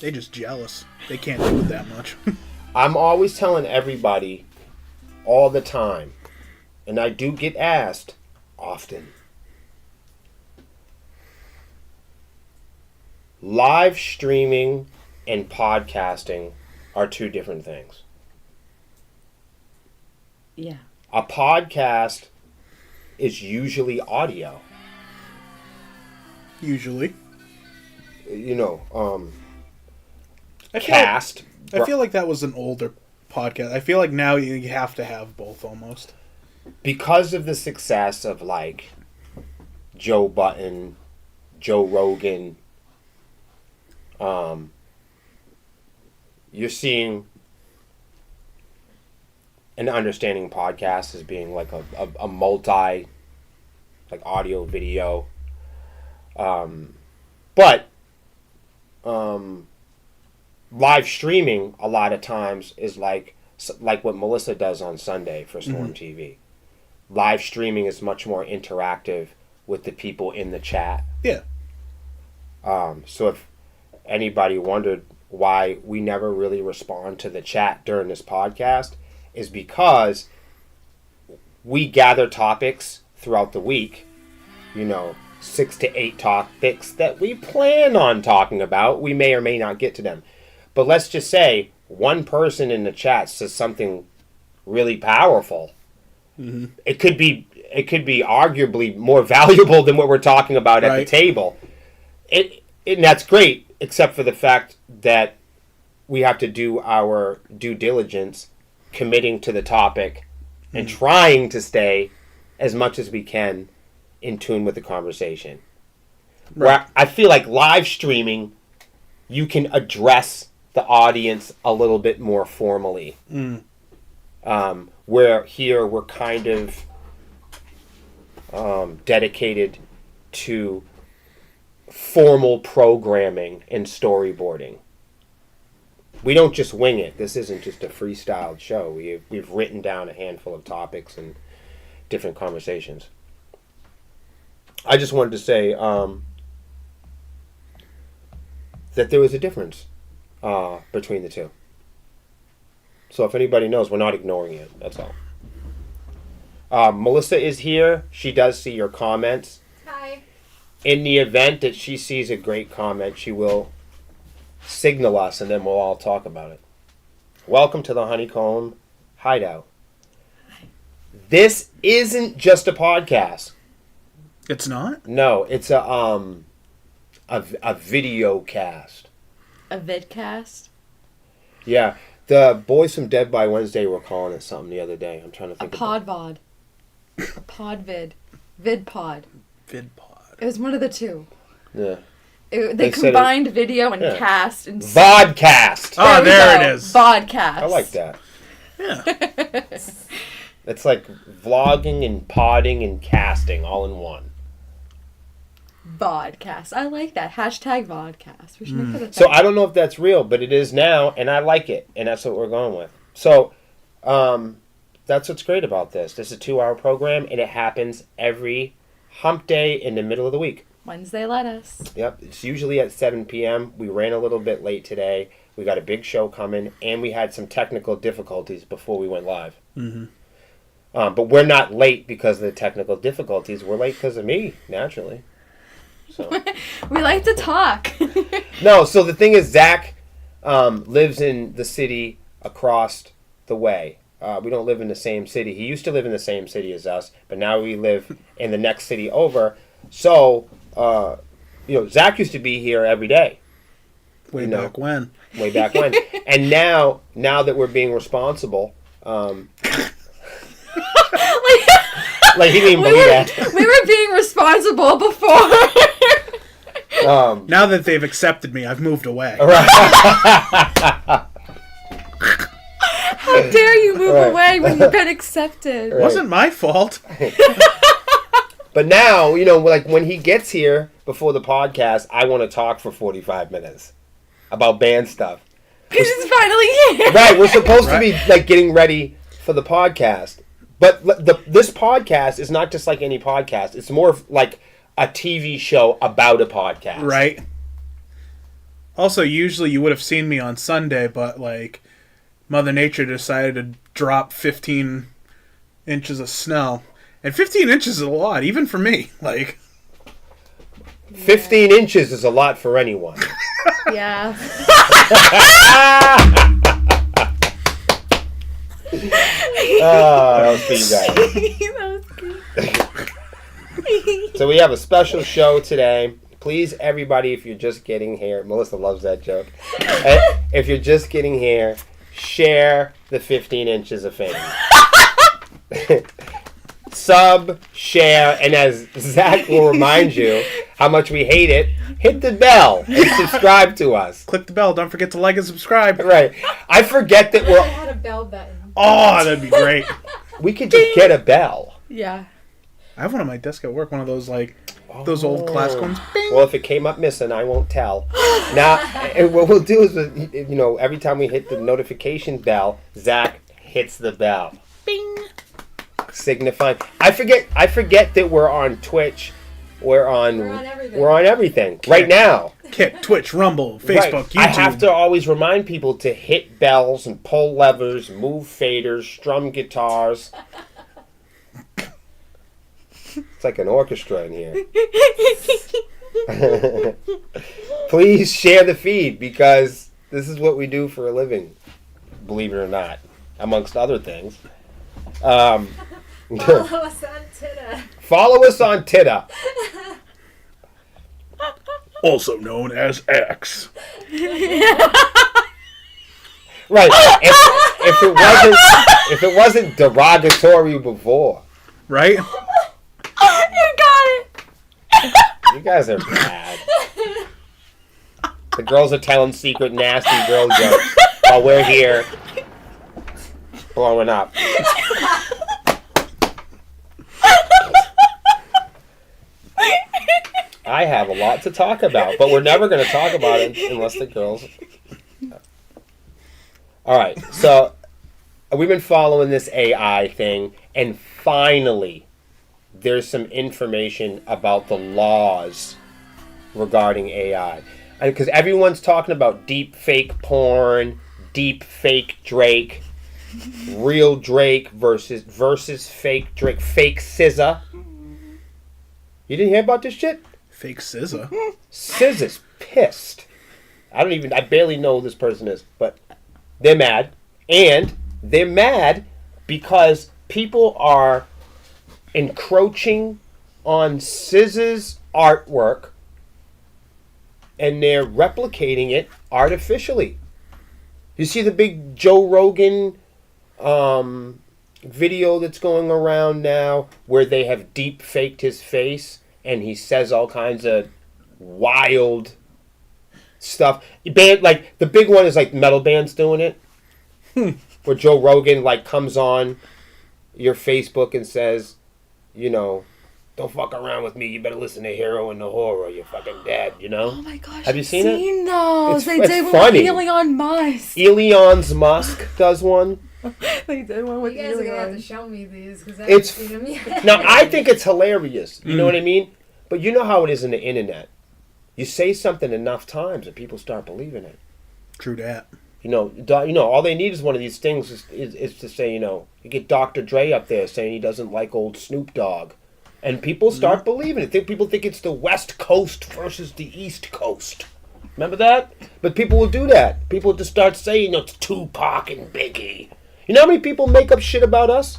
They just jealous. They can't do it that much. I'm always telling everybody all the time, and I do get asked often. Live streaming and podcasting are two different things. Yeah. A podcast is usually audio. Usually. Cast. I feel like that was an older podcast. I feel like now you have to have both almost. Because of the success of like Joe Budden, Joe Rogan, you're seeing and understanding podcasts as being like a multi, like audio, video. But live streaming a lot of times is like what Melissa does on Sunday for Storm TV. Live streaming is much more interactive with the people in the chat. Yeah. So if anybody wondered why we never really respond to the chat during this podcast, is because we gather topics throughout the week, 6 to 8 topics that we plan on talking about. We may or may not get to them. But let's just say one person in the chat says something really powerful. Mm-hmm. It could be arguably more valuable than what we're talking about at the table. And that's great, except for the fact that we have to do our due diligence, committing to the topic and trying to stay as much as we can in tune with the conversation. Right. Where I feel like live streaming, you can address the audience a little bit more formally. Where here we're kind of dedicated to formal programming and storyboarding. We don't just wing it. This isn't just a freestyled show. We've written down a handful of topics and different conversations. I just wanted to say that there was a difference between the two. So if anybody knows, we're not ignoring it. That's all. Melissa is here. She does see your comments. Hi. In the event that she sees a great comment, she will signal us, and then we'll all talk about it. Welcome to the Honeycomb Hideout. This isn't just a podcast. It's not? No, it's a video cast. A vidcast? Yeah. The boys from Dead by Wednesday were calling it something the other day. I'm trying to think a podvod. A podvid. Vidpod. Vidpod. It was one of the two. Yeah. They combined video and cast. And vodcast. Oh, there it is. Vodcast. I like that. Yeah. It's like vlogging and podding and casting all in one. Vodcast. I like that. Hashtag vodcast. We should make that a thing. So I don't know if that's real, but it is now, and I like it, and that's what we're going with. So that's what's great about this. This is a 2-hour program, and it happens every hump day in the middle of the week. Wednesday lettuce. Yep. It's usually at 7 p.m. We ran a little bit late today. We got a big show coming, and we had some technical difficulties before we went live. Mm-hmm. But we're not late because of the technical difficulties. We're late because of me, naturally. So. We like to talk. No, so the thing is, Zach lives in the city across the way. We don't live in the same city. He used to live in the same city as us, but now we live in the next city over. So, Zach used to be here every day. Way back when. And now that we're being responsible, like he didn't believe that. We were being responsible before. Now that they've accepted me, I've moved away. Right. How dare you move away when you've been accepted? It wasn't my fault. But now, like when he gets here before the podcast, I want to talk for 45 minutes about band stuff. Because it's finally here. Right, we're supposed to be like getting ready for the podcast. But this podcast is not just like any podcast. It's more like a TV show about a podcast. Right. Also, usually you would have seen me on Sunday, but like Mother Nature decided to drop 15 inches of snow. And 15 inches is a lot, even for me. Like 15 inches is a lot for anyone. Yeah. That was for you guys. That was good. So we have a special show today. Please, everybody, if you're just getting here, Melissa loves that joke. If you're just getting here, share the 15 inches of fame. Sub, share, and as Zach will remind you how much we hate it, hit the bell and subscribe to us. Click the bell. Don't forget to like and subscribe. Right. I forget that I had a bell button. Oh, that'd be great. we could just get a bell. Yeah. I have one on my desk at work. One of those like those old classic ones. Bing. Well, if it came up missing, I won't tell. Now, and what we'll do is, every time we hit the notification bell, Zach hits the bell. Bing. Signifying. I forget that we're on Twitch. We're on everything right now. Kick, Twitch, Rumble, Facebook, Right. YouTube. I have to always remind people to hit bells and pull levers, move faders, strum guitars. It's like an orchestra in here. Please share the feed because this is what we do for a living, believe it or not, amongst other things. Follow us on Twitter. Follow us on Twitter. Also known as X. Right. If it wasn't derogatory before. Right? You got it. You guys are bad. The girls are telling secret nasty girl jokes while we're here blowing up. I have a lot to talk about, but we're never going to talk about it unless the girls... Alright, so we've been following this AI thing, and finally, there's some information about the laws regarding AI. Because everyone's talking about deep fake porn, deep fake Drake, real Drake versus fake Drake, fake SZA. You didn't hear about this shit? Fake SZA. SZA's pissed. I barely know who this person is, but they're mad. And they're mad because people are encroaching on SZA's artwork and they're replicating it artificially. You see the big Joe Rogan video that's going around now where they have deep faked his face and he says all kinds of wild stuff. Like the big one is like metal bands doing it. Where Joe Rogan like comes on your Facebook and says, don't fuck around with me. You better listen to Hero and the Horror. You're fucking dead, Oh my gosh. Have you seen it? those. They It's did one funny. with Elon Musk. Elon's Musk does one. They did one with You guys are going to have to Elon. show me these because I It's- haven't seen them yet. Now, I think it's hilarious. You know what I mean? But you know how it is in the internet. You say something enough times and people start believing it. True that. All they need is one of these things is to say, you get Dr. Dre up there saying he doesn't like old Snoop Dogg. And people start believing it. People think it's the West Coast versus the East Coast. Remember that? But people will do that. People just start saying, it's Tupac and Biggie. You know how many people make up shit about us?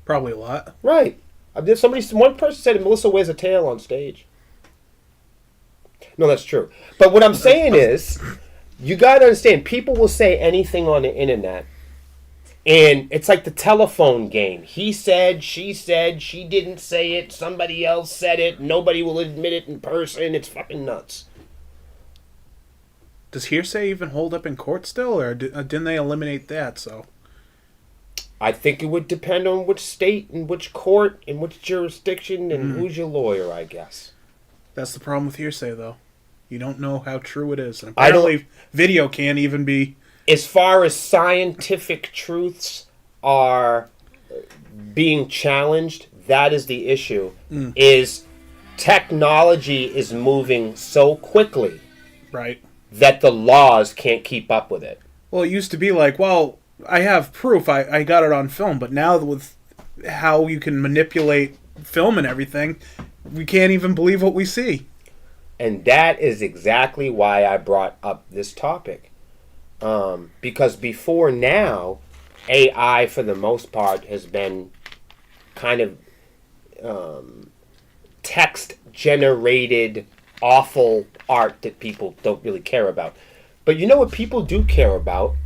Probably a lot. Right. One person said Melissa wears a tail on stage. No, that's true. But what I'm saying is, you got to understand, people will say anything on the internet, and it's like the telephone game. He said, she didn't say it, somebody else said it, nobody will admit it in person. It's fucking nuts. Does hearsay even hold up in court still, or didn't they eliminate that? So I think it would depend on which state and which court and which jurisdiction and who's your lawyer, I guess. that's the problem with hearsay, though. You don't know how true it is. And I don't- apparently, video can't even be. As far as scientific truths are being challenged, that is the issue. Is technology is moving so quickly Right. that the laws can't keep up with it. Well, it used to be like, well, I have proof. I got it on film. But now with how you can manipulate film and everything, we can't even believe what we see. And that is exactly why I brought up this topic. Because before now, AI, for the most part, has been kind of text-generated, awful art that people don't really care about. But you know what people do care about?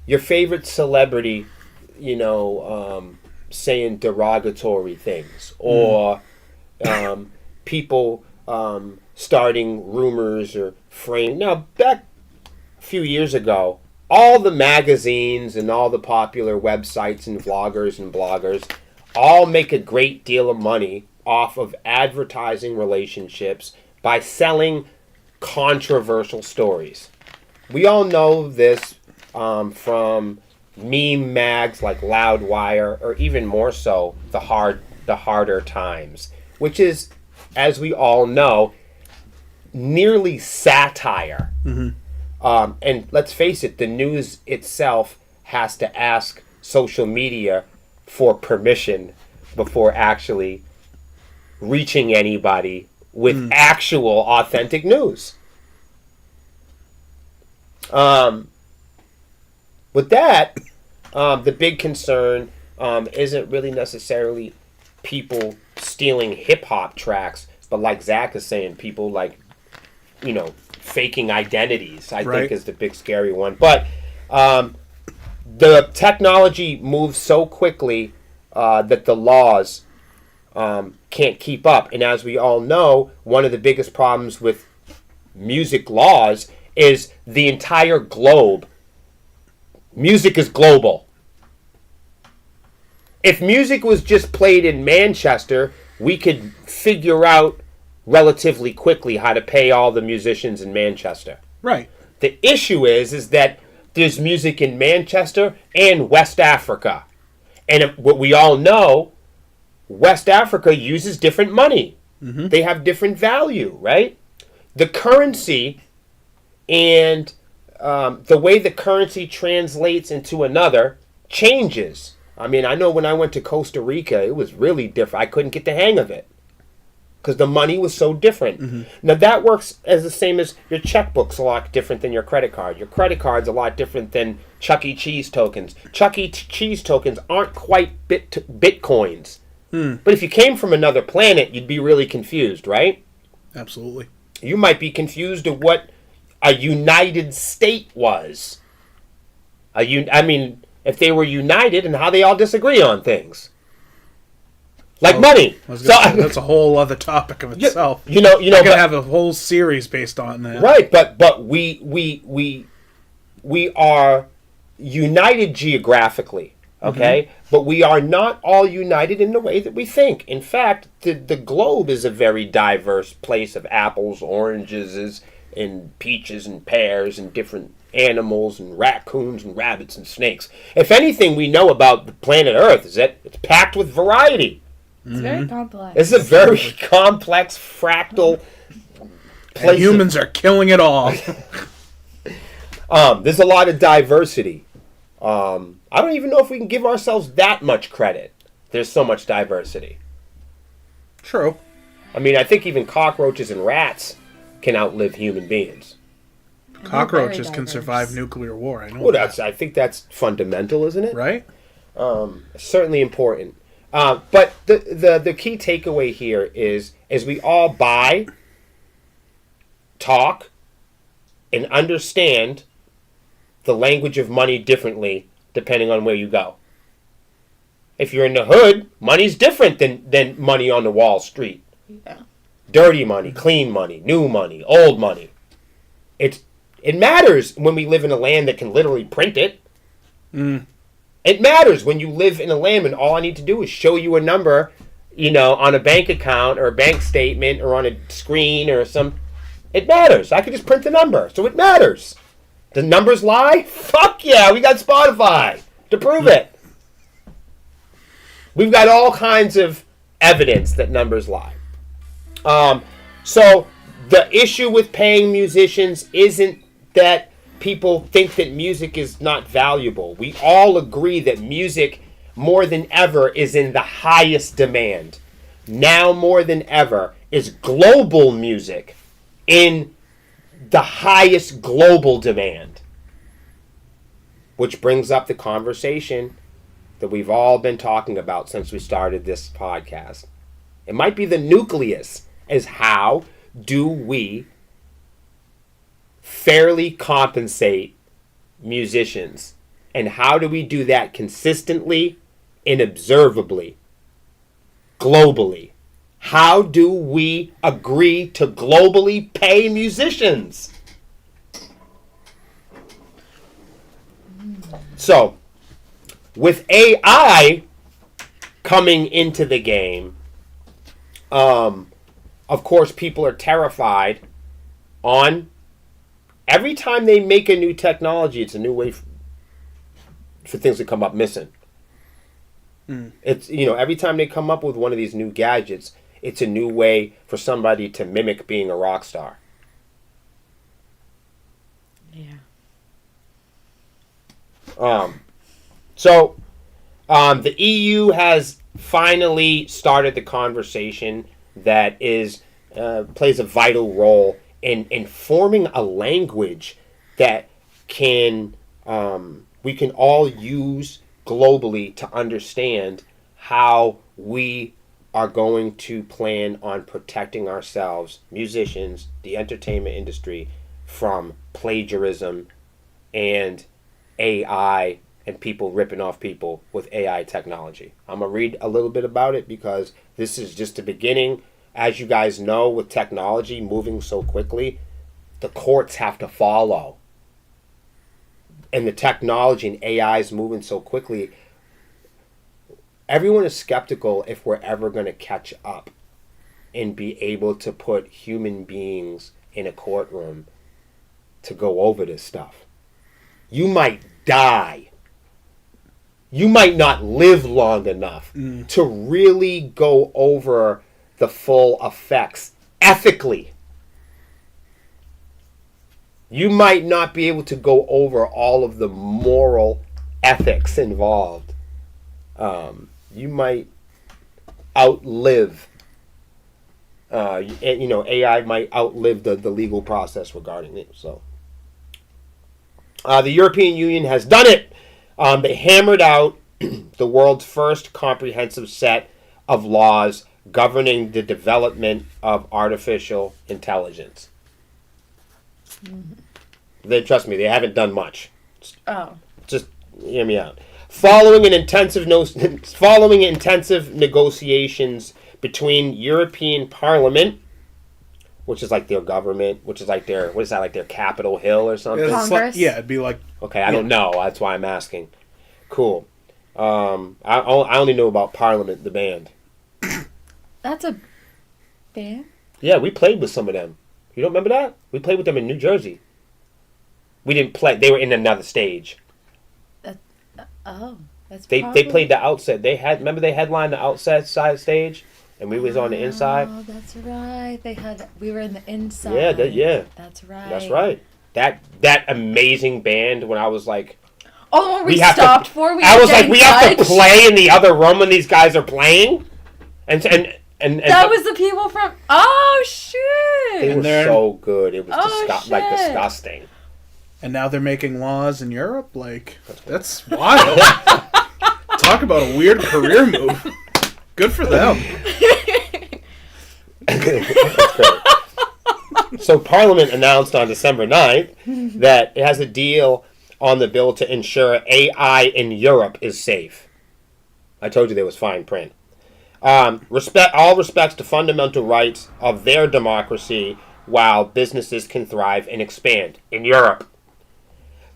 Your favorite celebrity, saying derogatory things. Or people starting rumors or frame. Now, back a few years ago, all the magazines and all the popular websites and vloggers and bloggers all make a great deal of money off of advertising relationships by selling controversial stories. We all know this from meme mags like Loudwire, or even more so, the Harder Times, which is, as we all know, nearly satire. Mm-hmm. And let's face it, the news itself has to ask social media for permission before actually reaching anybody with actual authentic news. With that, the big concern isn't really necessarily people stealing hip-hop tracks, but like Zach is saying, people like, faking identities, I think is the big scary one. But the technology moves so quickly that the laws can't keep up. And as we all know, one of the biggest problems with music laws is the entire globe. Music is global. If music was just played in Manchester, we could figure out relatively quickly how to pay all the musicians in Manchester. Right. The issue is that there's music in Manchester and West Africa. And what we all know, West Africa uses different money. Mm-hmm. They have different value, right? The currency and the way the currency translates into another changes. I mean, I know when I went to Costa Rica, it was really different. I couldn't get the hang of it because the money was so different. Mm-hmm. Now, that works as the same as your checkbook's a lot different than your credit card. Your credit card's a lot different than Chuck E. Cheese tokens. Chuck E. Cheese tokens aren't quite bitcoins. But if you came from another planet, you'd be really confused, right? Absolutely. You might be confused of what a united state was. If they were united and how they all disagree on things. Like money. That's a whole other topic of itself. You know, I could have a whole series based on that. Right, but we are united geographically, okay? Mm-hmm. But we are not all united in the way that we think. In fact, the globe is a very diverse place of apples, oranges, and peaches and pears and different animals and raccoons and rabbits and snakes. If anything we know about the planet Earth is that it's packed with variety. It's very complex. It's a very complex, fractal place. And humans are killing it all. There's a lot of diversity. I don't even know if we can give ourselves that much credit. There's so much diversity. True. I mean, I think even cockroaches and rats can outlive human beings. Cockroaches can survive nuclear war. I know. Well, I think that's fundamental, isn't it? Right. Certainly important. But the key takeaway here is we all buy, talk, and understand the language of money differently depending on where you go. If you're in the hood, money's different than money on the Wall Street. Yeah. Dirty money, clean money, new money, old money. It matters when we live in a land that can literally print it. It matters when you live in a land and all I need to do is show you a number, on a bank account or a bank statement or on a screen or some. It matters. I could just print the number, so it matters. The numbers lie? Fuck yeah, we got Spotify to prove it. We've got all kinds of evidence that numbers lie. So The issue with paying musicians isn't that people think that music is not valuable. We all agree that music, more than ever, is in the highest demand. Now more than ever is global music in the highest global demand. Which brings up the conversation that we've all been talking about since we started this podcast. It might be the nucleus, is how do we fairly compensate musicians? And how do we do that consistently and observably, globally? How do we agree to globally pay musicians? So, with AI coming into the game, of course, people are terrified on every time they make a new technology, it's a new way for things to come up missing. It's, every time they come up with one of these new gadgets, it's a new way for somebody to mimic being a rock star. Yeah. The EU has finally started the conversation that is plays a vital role in forming a language that we can all use globally to understand how we are going to plan on protecting ourselves, musicians, the entertainment industry, from plagiarism and AI and people ripping off people with AI technology. I'm going to read a little bit about it because this is just the beginning. As you guys know, with technology moving so quickly, the courts have to follow. And the technology and AI is moving so quickly, everyone is skeptical if we're ever going to catch up and be able to put human beings in a courtroom to go over this stuff. You might die. You might not live long enough to really go over the full effects ethically. You might not be able to go over all of the moral ethics involved. You might outlive, AI might outlive the legal process regarding it. So, the European Union has done it. They hammered out the world's first comprehensive set of laws governing the development of artificial intelligence. Trust me, they haven't done much. Oh. Just hear me out. Following intensive negotiations between European Parliament, which is like their government, which is like their, what is that, like their Capitol Hill or something? Congress? It'd be like... Okay, I don't know. That's why I'm asking. Cool. I only know about Parliament, the band. That's a band? Yeah, we played with some of them. You don't remember that? We played with them in New Jersey. We didn't play. They were in another stage. They played the outset. Remember they headlined the outside side stage, and we was on the inside. Oh, that's right. We were in the inside. Yeah. That's right. That's right. That amazing band. When I was like, oh, the one we stopped for. We have to play in the other room when these guys are playing, and that was the people from. Oh shoot! They were so good. It was shit. disgusting. And now they're making laws in Europe? Like, that's wild. Talk about a weird career move. Good for them. So Parliament announced on December 9th that it has a deal on the bill to ensure AI in Europe is safe. I told you there was fine print. All respects to fundamental rights of their democracy while businesses can thrive and expand in Europe.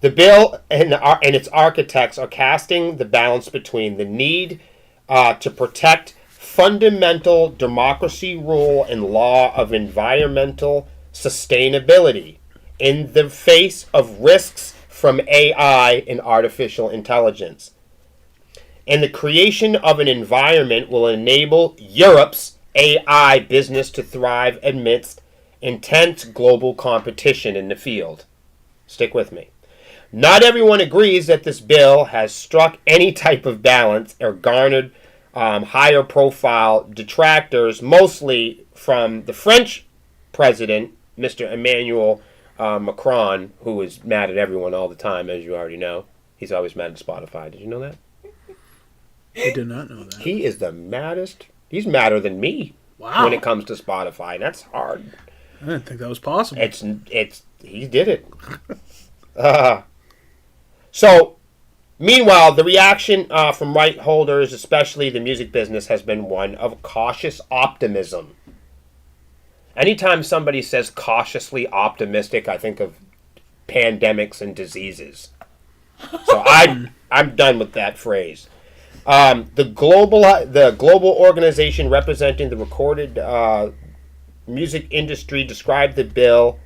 The bill and its architects are casting the balance between the need to protect fundamental democracy rule and law of environmental sustainability in the face of risks from AI and artificial intelligence. And the creation of an environment will enable Europe's AI business to thrive amidst intense global competition in the field. Stick with me. Not everyone agrees that this bill has struck any type of balance or garnered higher profile detractors, mostly from the French president, Mr. Emmanuel Macron, who is mad at everyone all the time, as you already know. He's always mad at Spotify. Did you know that? I did not know that. He is the maddest. He's madder than me when it comes to Spotify. That's hard. I didn't think that was possible. He did it. So, meanwhile, the reaction from right holders, especially the music business, has been one of cautious optimism. Anytime somebody says cautiously optimistic, I think of pandemics and diseases. So I'm done with that phrase. The global organization representing the recorded music industry described the bill,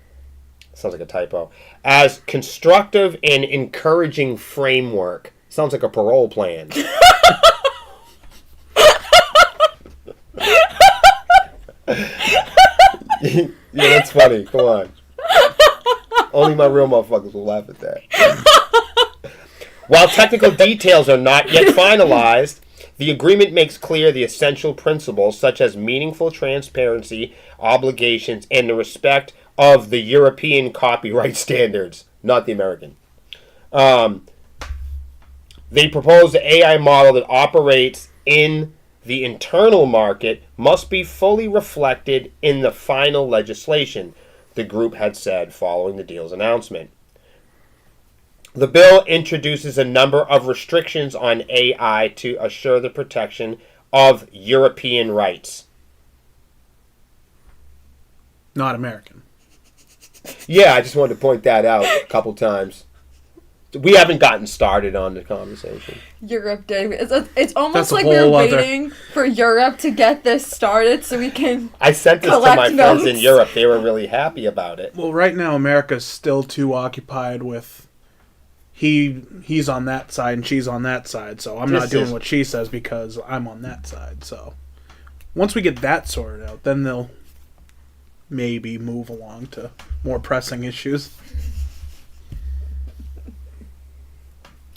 sounds like a typo, as constructive and encouraging framework. Sounds like a parole plan. Yeah, that's funny. Come on. Only my real motherfuckers will laugh at that. While technical details are not yet finalized, the agreement makes clear the essential principles such as meaningful transparency, obligations, and the respect of the European copyright standards, not the American. They propose the AI model that operates in the internal market must be fully reflected in the final legislation, the group had said following the deal's announcement. The bill introduces a number of restrictions on AI to assure the protection of European rights. Not American. Yeah, I just wanted to point that out a couple times. We haven't gotten started on the conversation. Europe Day. It's almost That's a like we're whole other- waiting for Europe to get this started so we can. I sent this to Collect my friends in notes. Europe. They were really happy about it. Well, right now America's still too occupied with he's on that side and she's on that side, so I'm not doing what she says because I'm on that side. So once we get that sorted out, then they'll maybe move along to more pressing issues.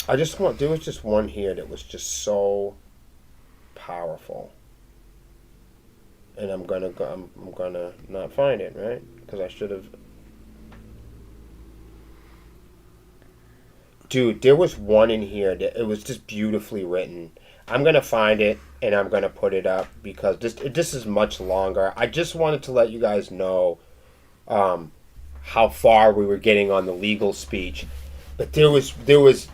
There was just one here that was just so powerful, and I'm gonna not find it, right? Because I should have. Dude, there was one in here that it was just beautifully written. I'm gonna find it and I'm gonna put it up because this is much longer. I just wanted to let you guys know how far we were getting on the legal speech, but there was.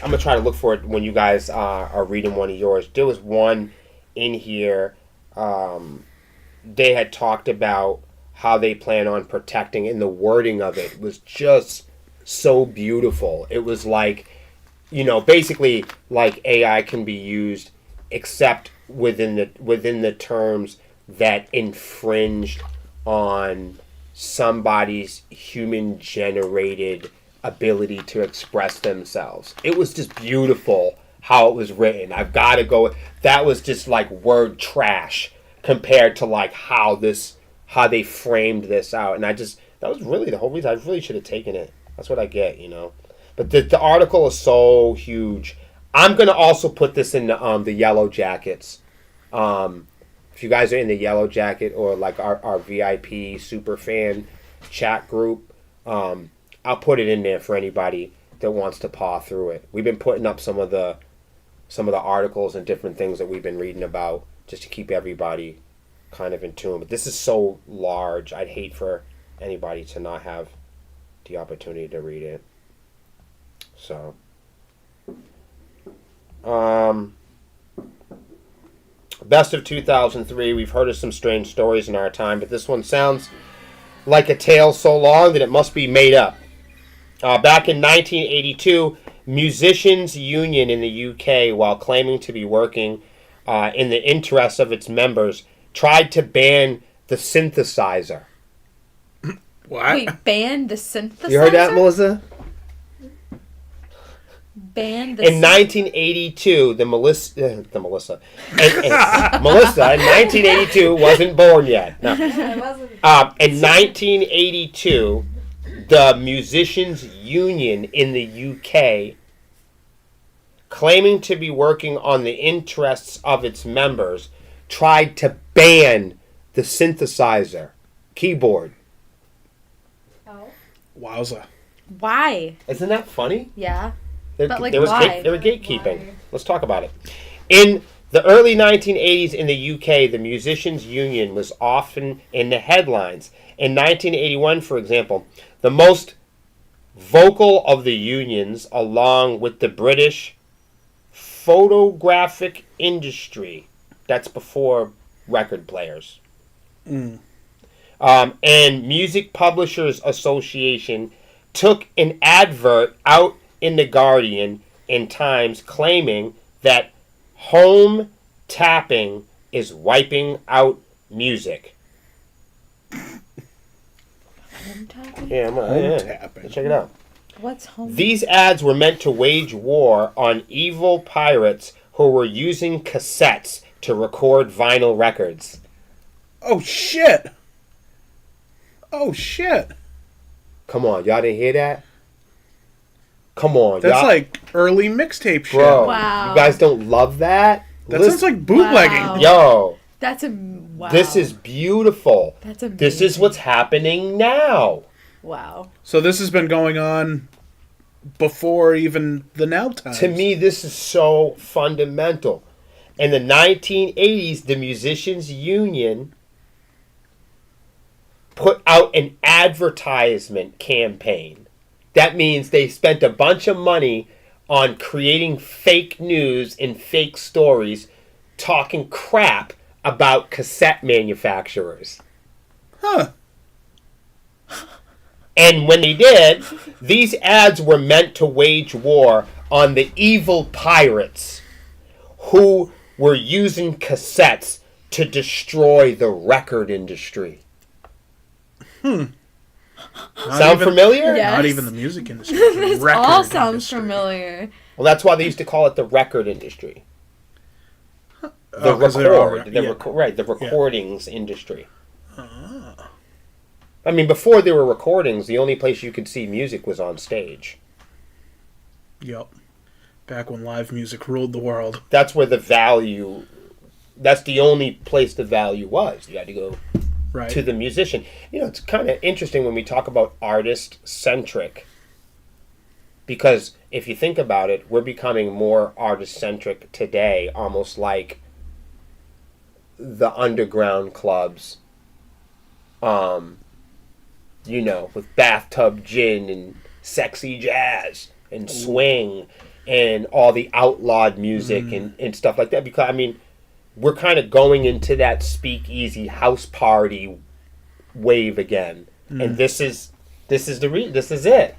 I'm gonna try to look for it when you guys are reading one of yours. There was one in here. They had talked about how they plan on protecting, and the wording of it was just so beautiful. It was like, basically like AI can be used except within the terms that infringed on somebody's human generated ability to express themselves. It was just beautiful how it was written. I've got to go. That was just like word trash compared to like how they framed this out. And that was really the whole reason. I really should have taken it. That's what I get, But the article is so huge. I'm gonna also put this in the Yellow Jackets. If you guys are in the Yellow Jacket or like our VIP super fan chat group, I'll put it in there for anybody that wants to paw through it. We've been putting up some of the articles and different things that we've been reading about just to keep everybody kind of in tune. But this is so large, I'd hate for anybody to not have the opportunity to read it. So, best of 2003. We've heard of some strange stories in our time, but this one sounds like a tale so long that it must be made up. Back in 1982, Musicians Union in the UK, while claiming to be working in the interests of its members, tried to ban the synthesizer. What? Wait, ban the synthesizer? You heard that, Melissa? Banned In 1982, Melissa in 1982 wasn't born yet. No. I wasn't. In 1982, the Musicians Union in the UK, claiming to be working on the interests of its members, tried to ban the synthesizer keyboard. Oh. Wowza. Why? Isn't that funny? Yeah. There, But, like, there was why? There were gatekeeping. Why? Let's talk about it. In the early 1980s in the UK, the Musicians Union was often in the headlines. In 1981, for example, the most vocal of the unions, along with the British photographic industry, that's before record players, and Music Publishers Association, took an advert out in the Guardian in Times claiming that home tapping is wiping out music. Home tapping? Yeah, Home tapping. check it out. What's home? These ads were meant to wage war on evil pirates who were using cassettes to record vinyl records. Oh, shit. Oh, shit. Come on, y'all didn't hear that? Come on, That's y'all. like early mixtape shit. Bro, Wow. you guys don't love that? That sounds like bootlegging. Wow. Yo, That's a wow. this is beautiful. That's amazing. This is what's happening now. Wow. So this has been going on before even the now times. To me, this is so fundamental. In the 1980s, the Musicians Union put out an advertisement campaign. That means they spent a bunch of money on creating fake news and fake stories, talking crap about cassette manufacturers. Huh. And when they did, these ads were meant to wage war on the evil pirates who were using cassettes to destroy the record industry. Sound familiar? Yeah. Not Yes. even the music industry. This record all sounds industry. familiar. Well, that's why they used to call it the record industry. The Oh, 'cause they're all record, yeah. right? The recordings industry. I mean, before there were recordings, the only place you could see music was on stage. Yep. Back when live music ruled the world. That's where the value. That's the only place the value was. You had to go Right. to the musician. You know, it's kind of interesting when we talk about artist-centric. Because if you think about it, we're becoming more artist-centric today, almost like the underground clubs, you know, with bathtub gin and sexy jazz and swing and all the outlawed music and stuff like that. Because, I mean, we're kind of going into that speakeasy house party wave again. And this is it.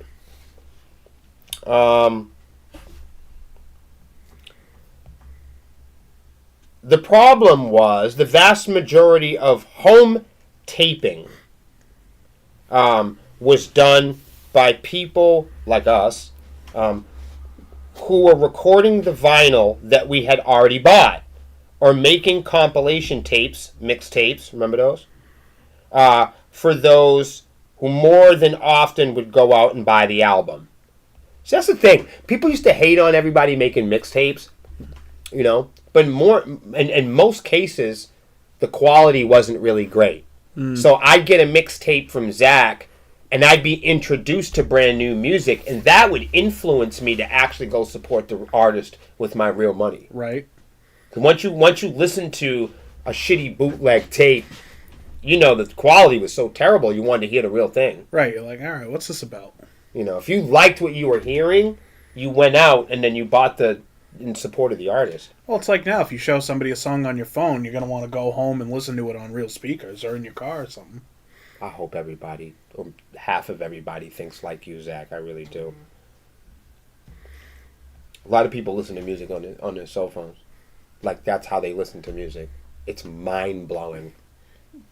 The problem was the vast majority of home taping was done by people like us who were recording the vinyl that we had already bought or making compilation tapes, mixtapes, remember those? For those who more than often would go out and buy the album. So that's the thing. People used to hate on everybody making mixtapes, you know, but in most cases, the quality wasn't really great. So I'd get a mixtape from Zach, and I'd be introduced to brand new music, and that would influence me to actually go support the artist with my real money. Right. 'Cause once you listen to a shitty bootleg tape, you know the quality was so terrible, you wanted to hear the real thing. Right. You're like, all right, what's this about? You know, if you liked what you were hearing, you went out and then you bought in support of the artist. Well, it's like now, if you show somebody a song on your phone, you're going to want to go home and listen to it on real speakers or in your car or something. I hope everybody, or half of everybody, thinks like you, Zach. I really do. A lot of people listen to music on their cell phones. Like, that's how they listen to music. It's mind-blowing.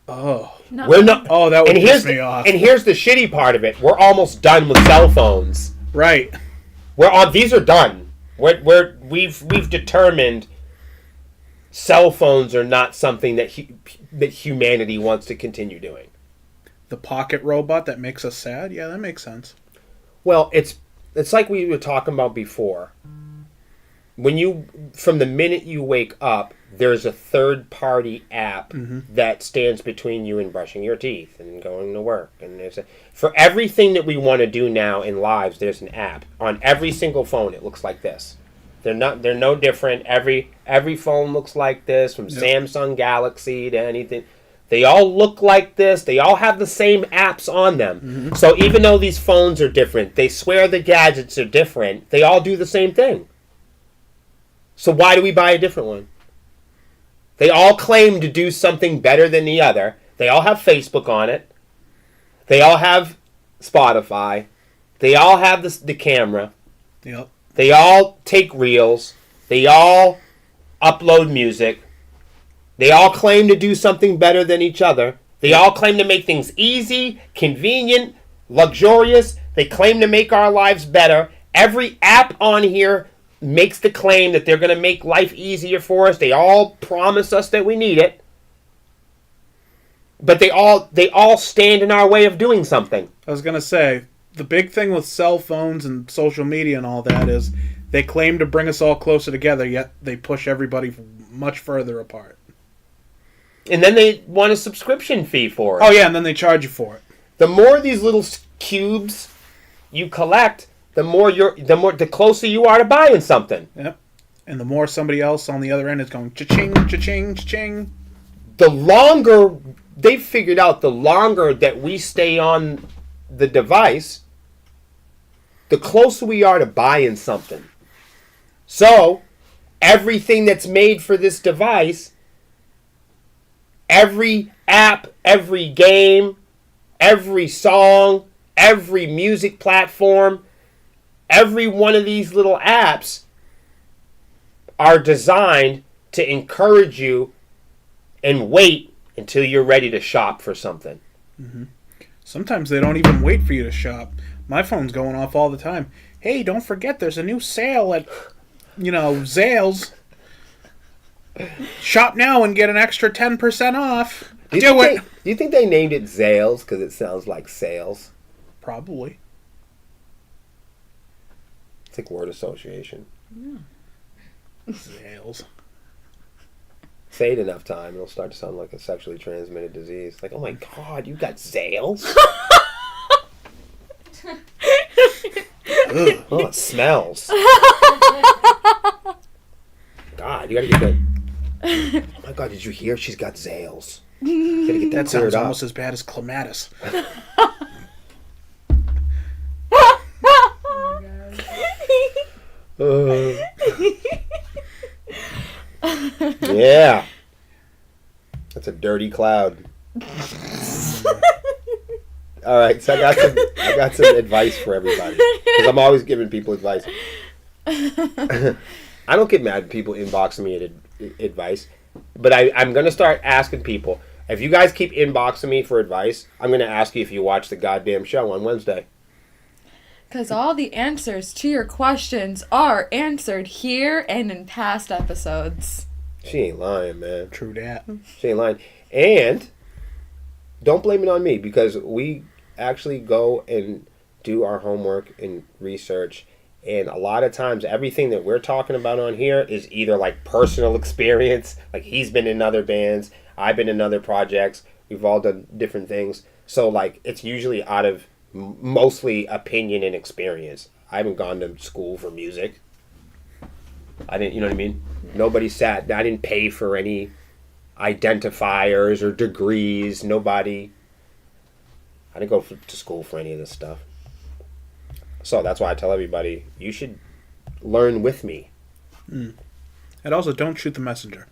Oh. No. We're not. Oh, that would and piss here's me the, off. And here's the shitty part of it. We're almost done with cell phones. Right. These are done. We've determined cell phones are not something that humanity wants to continue doing. The pocket robot that makes us sad? Yeah, that makes sense. Well, it's like we were talking about before. From the minute you wake up, there's a third-party app that stands between you and brushing your teeth and going to work. And for everything that we want to do now in lives, there's an app on every single phone. It looks like this. They're no different. Every phone looks like this, from Samsung Galaxy to anything. They all look like this. They all have the same apps on them. So even though these phones are different, they swear the gadgets are different. They all do the same thing. So why do we buy a different one? They all claim to do something better than the other. They all have Facebook on it. They all have Spotify. They all have the camera. Yep. They all take reels. They all upload music. They all claim to do something better than each other. They all claim to make things easy, convenient, luxurious. They claim to make our lives better. Every app on here makes the claim that they're going to make life easier for us. They all promise us that we need it. But they all stand in our way of doing something. I was going to say, the big thing with cell phones and social media and all that is they claim to bring us all closer together, yet they push everybody much further apart. And then they want a subscription fee for it. Oh, yeah, and then they charge you for it. The more these little cubes you collect, the closer you are to buying something. Yep. And the more somebody else on the other end is going cha-ching, cha-ching, cha-ching. The longer they've figured out, the longer that we stay on the device, the closer we are to buying something. So, everything that's made for this device, every app, every game, every song, every music platform, every one of these little apps are designed to encourage you and wait until you're ready to shop for something. Sometimes they don't even wait for you to shop. My phone's going off all the time. Hey, don't forget there's a new sale at, Zales. Shop now and get an extra 10% off. Do you think they named it Zales because it sounds like sales? Probably. It's like word association. Zales. Say it enough time, it'll start to sound like a sexually transmitted disease. Like, oh my God, you got Zales? Ugh, oh, it smells. God, you gotta get that. Oh my God, did you hear? She's got Zales. You gotta get That that sounds cleared up. almost as bad as clematis. Yeah. That's a dirty cloud. All right, so I got some advice for everybody because I'm always giving people advice. I don't get mad at people inboxing me advice, but I'm going to start asking people, if you guys keep inboxing me for advice, I'm going to ask you if you watch the goddamn show on Wednesday. Because all the answers to your questions are answered here and in past episodes. She ain't lying, man. True that. She ain't lying. And don't blame it on me because we actually go and do our homework and research. And a lot of times, everything that we're talking about on here is either like personal experience, like he's been in other bands, I've been in other projects, we've all done different things. So like it's usually out of mostly opinion and experience. I haven't gone to school for music. I didn't, you know what I mean? Nobody sat, I didn't pay for any identifiers or degrees. Nobody, I didn't go to school for any of this stuff. So that's why I tell everybody, you should learn with me. And also, don't shoot the messenger.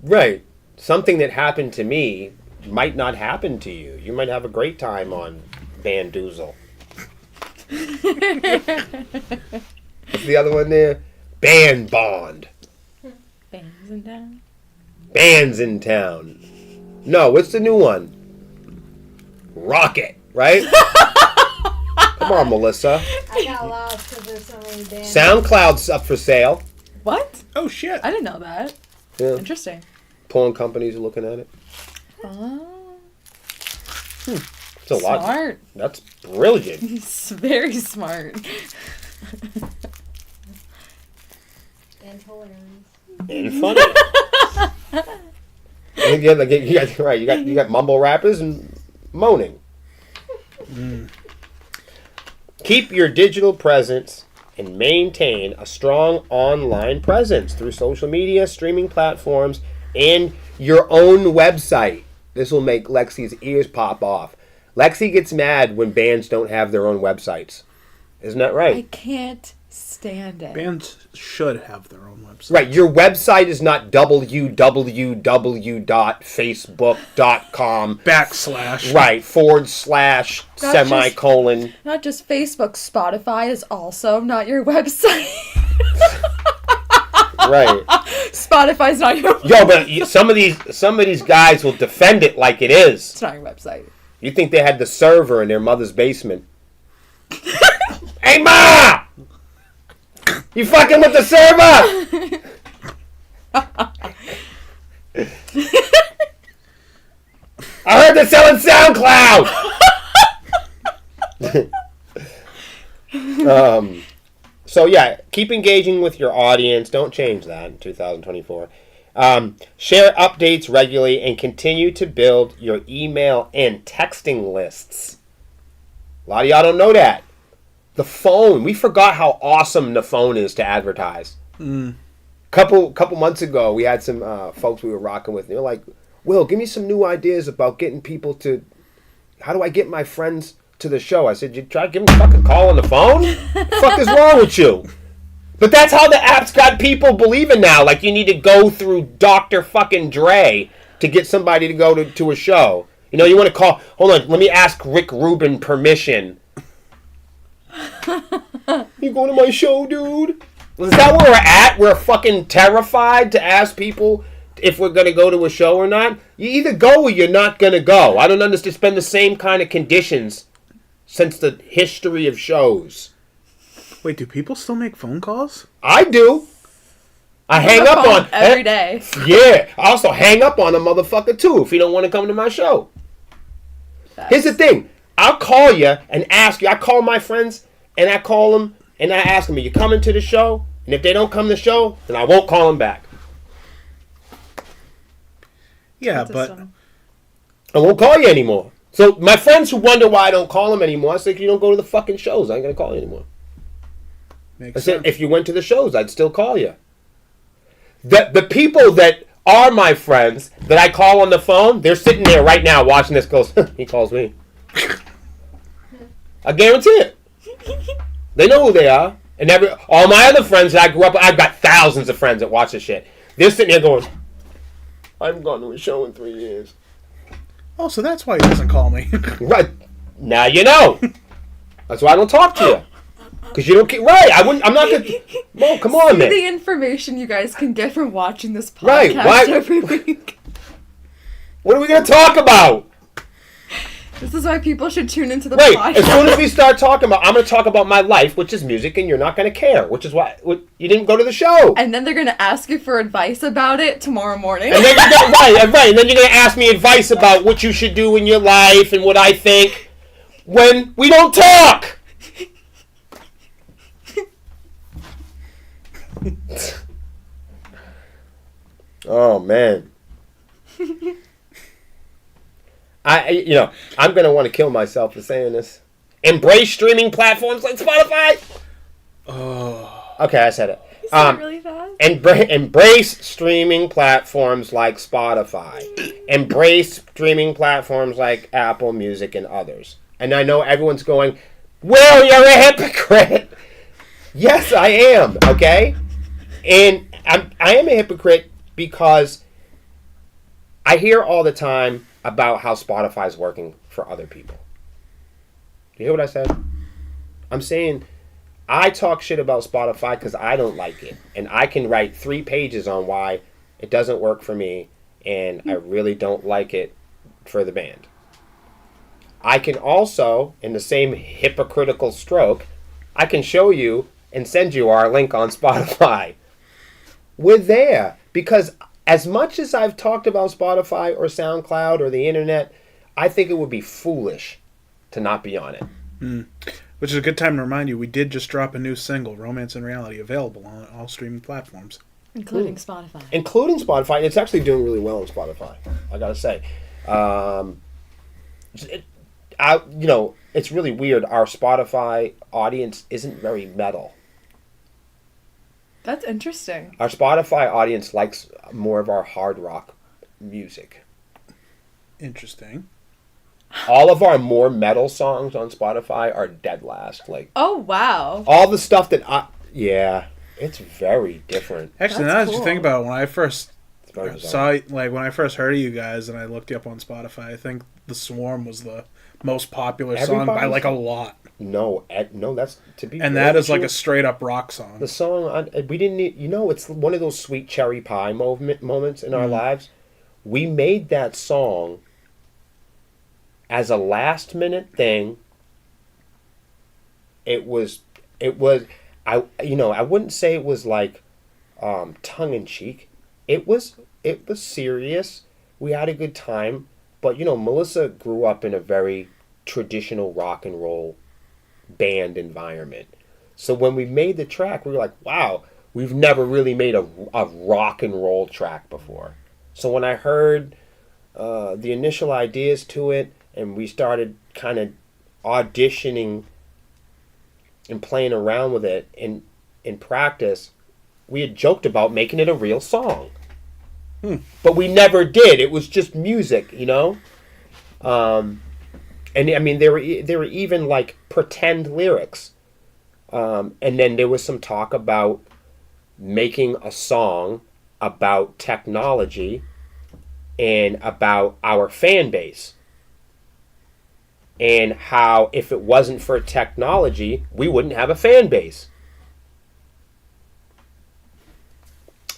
Right. Something that happened to me might not happen to you. You might have a great time on Bandoozle. What's the other one there? Band Bond. Bands in town. Bands in town. No, what's the new one? Rocket, right? Come on, Melissa. I got lost because there's so many bands. SoundCloud's up for sale. What? Oh shit! I didn't know that. Yeah. Interesting. Porn companies are looking at it. Oh. It's a lot. Smart. That's brilliant. He's very smart. And hilarious. And funny. You got mumble rappers and moaning. Keep your digital presence and maintain a strong online presence through social media, streaming platforms, and your own website. This will make Lexi's ears pop off. Lexi gets mad when bands don't have their own websites. Isn't that right? I can't stand it. Bands should have their own website. Right, your website is not www.facebook.com / right, / semicolon. Not just Facebook. Spotify is also not your website. Right. Spotify's not your Yo, but some of these guys will defend it like it is. It's not your website. You think they had the server in their mother's basement. Hey, Ma! You fucking with the server! I heard they're selling SoundCloud! So, yeah, keep engaging with your audience. Don't change that in 2024. Share updates regularly and continue to build your email and texting lists. A lot of y'all don't know that. The phone. We forgot how awesome the phone is to advertise. Couple months ago, we had some folks we were rocking with. And they were like, Will, give me some new ideas about getting people to... How do I get my friends to the show? I said, you try to give them a fucking call on the phone? What the fuck is wrong with you? But that's how the app's got people believing now. Like, you need to go through Dr. fucking Dre to get somebody to go to a show. You know, you want to call... Hold on, let me ask Rick Rubin permission. You going to my show, dude? Is that where we're at? We're fucking terrified to ask people if we're going to go to a show or not? You either go or you're not going to go. I don't understand. It's been the same kind of conditions since the history of shows. Wait, do people still make phone calls? I do. I hang up on... every day. Yeah. I also hang up on a motherfucker, too, if you don't want to come to my show. Here's the thing. I'll call you and ask you. I call my friends, and I call them, and I ask them, are you coming to the show? And if they don't come to the show, then I won't call them back. Yeah, That's but... awesome. I won't call you anymore. So my friends who wonder why I don't call them anymore, I say, you don't go to the fucking shows. I ain't going to call you anymore. I said, if you went to the shows, I'd still call you. The people that are my friends that I call on the phone, they're sitting there right now watching this. Goes, he calls me. I guarantee it. They know who they are. And all my other friends that I grew up with, I've got thousands of friends that watch this shit. They're sitting there going, I haven't gone to a show in 3 years. Oh, so that's why he doesn't call me. Right. Now you know. That's why I don't talk to you. Because you don't get... Right. I'm not going to... Well, come on, man. The information you guys can get from watching this podcast Right, why- every week. What are we going to talk about? This is why people should tune into the Right. podcast. As soon as we start talking about... I'm going to talk about my life, which is music, and you're not going to care. Which is why you didn't go to the show. And then they're going to ask you for advice about it tomorrow morning. And then you got... Right. And then you're going to ask me advice about what you should do in your life and what I think when we don't talk. Oh, man. I'm going to want to kill myself for saying this. Embrace streaming platforms like Spotify. Oh. Okay, I said it. You said it really fast. Embrace streaming platforms like Spotify. Embrace streaming platforms like Apple Music and others. And I know everyone's going, Will, you're a hypocrite. Yes, I am, okay? And I am a hypocrite because I hear all the time about how Spotify is working for other people. You hear what I said? I'm saying I talk shit about Spotify because I don't like it. And I can write 3 pages on why it doesn't work for me and I really don't like it for the band. I can also, in the same hypocritical stroke, I can show you and send you our link on Spotify. We're there because as much as I've talked about Spotify or SoundCloud or the internet, I think it would be foolish to not be on it. Which is a good time to remind you, we did just drop a new single, Romance and Reality, available on all streaming platforms. Including Spotify. Including Spotify, and it's actually doing really well on Spotify, I gotta say. It's really weird. Our Spotify audience isn't very metal. That's interesting. Our Spotify audience likes more of our hard rock music. Interesting. All of our more metal songs on Spotify are dead last. Like, oh, wow. all the stuff that it's very different. Actually, That's now that cool. you think about it, when I first It's very bizarre. when I first heard of you guys and I looked you up on Spotify, I think The Swarm was the most popular song by Everybody's- like a lot. No, that's to be. And real that with is like you, a straight up rock song. the song. We didn't. It's one of those sweet cherry pie moments in our lives. We made that song as a last minute thing. It was. I wouldn't say it was like tongue in cheek. It was serious. We had a good time, but Melissa grew up in a very traditional rock and roll band environment. So when we made the track, we were like, wow, we've never really made a rock and roll track before. So when I heard the initial ideas to it and we started kind of auditioning and playing around with it in practice, we had joked about making it a real song. But we never did. It was just music, and I mean, there were even like pretend lyrics, and then there was some talk about making a song about technology and about our fan base, and how if it wasn't for technology, we wouldn't have a fan base,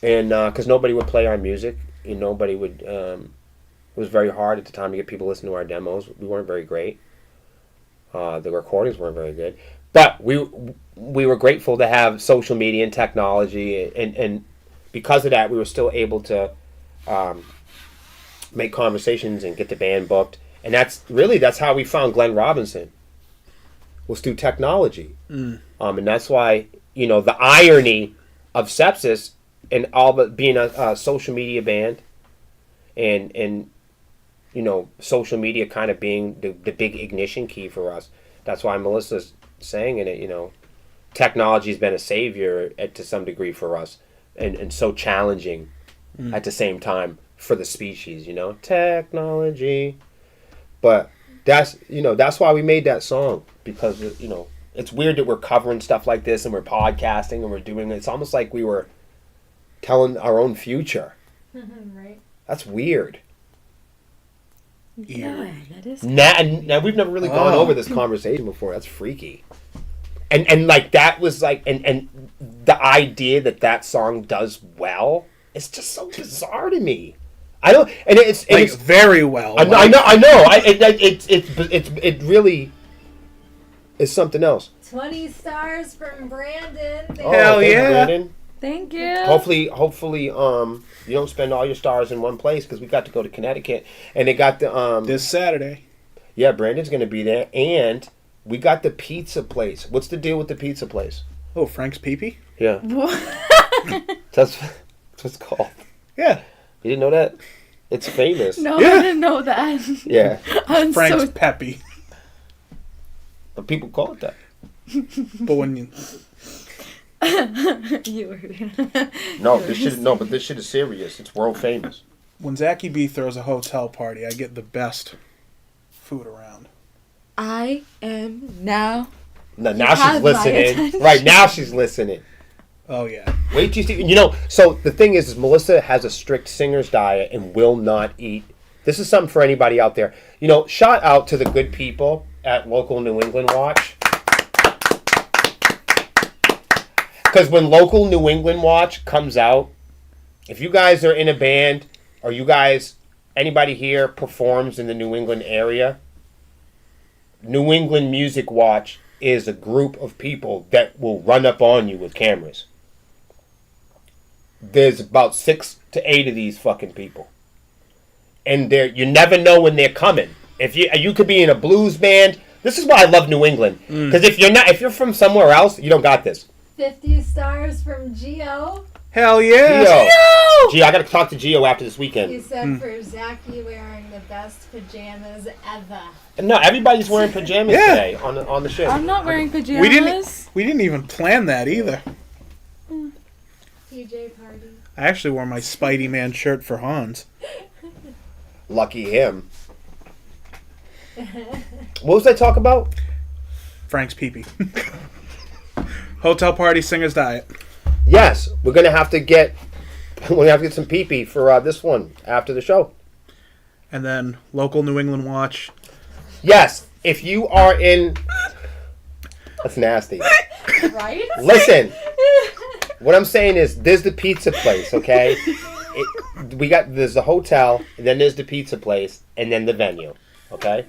and because nobody would play our music, and nobody would. It was very hard at the time to get people to listen to our demos. We weren't very great. The recordings weren't very good. But we were grateful to have social media and technology, and because of that, we were still able to make conversations and get the band booked. And that's how we found Glenn Robinson, was through technology. And that's why, the irony of Sepsis and all but being a social media band and social media kind of being the big ignition key for us. That's why Melissa's saying in it, technology's been a savior to some degree for us, and so challenging at the same time for the species, technology. But that's why we made that song, because it's weird that we're covering stuff like this and we're podcasting and we're doing it. It's almost like we were telling our own future. Right. That's weird. Yeah, that is. Now we've never really gone over this conversation before. That's freaky. And like that was like and the idea that song does well, it's just so bizarre to me. I don't, and it's very well. I know. It really is something else. 20 stars from Brandon. Thank Hell thank you, yeah. Brandon. Thank you. Hopefully, you don't spend all your stars in one place, because we got to go to Connecticut, and they got the This Saturday. Yeah, Brandon's gonna be there, and we got the pizza place. What's the deal with the pizza place? Oh, Frank's Pee-Pee? Yeah, that's what it's called. Yeah. You didn't know that? It's famous. No, Yeah. I didn't know that. Yeah, I'm Frank's so Peppy. but people call it that. But when you... you were. But this shit is serious. It's world famous. When Zachy B throws a hotel party, I get the best food around. I am now. Now have she's my listening. attention. Right now she's listening. Oh, yeah. Wait till you see. So the thing is Melissa has a strict singer's diet and will not eat. This is something for anybody out there. Shout out to the good people at local New England Watch. Because when local New England Watch comes out, if you guys are in a band, or anybody here performs in the New England area, New England Music Watch is a group of people that will run up on you with cameras. There's about 6 to 8 of these fucking people. And you never know when they're coming. If you could be in a blues band. This is why I love New England. Because if you're from somewhere else, you don't got this. 50 stars from Gio. Hell yeah. Gio, I got to talk to Gio after this weekend. He said for Zachy wearing the best pajamas ever. No, everybody's wearing pajamas today on the show. I'm not wearing pajamas. We didn't even plan that either. PJ party. I actually wore my Spidey Man shirt for Hans. Lucky him. What was I talking about? Frank's pee-pee. Hotel party, singer's diet. Yes, we're gonna have to get some pee-pee for this one after the show. And then local New England watch. Yes, if you are in... That's nasty. Right? Listen, what I'm saying is there's the pizza place, okay? There's the hotel, and then there's the pizza place, and then the venue, okay?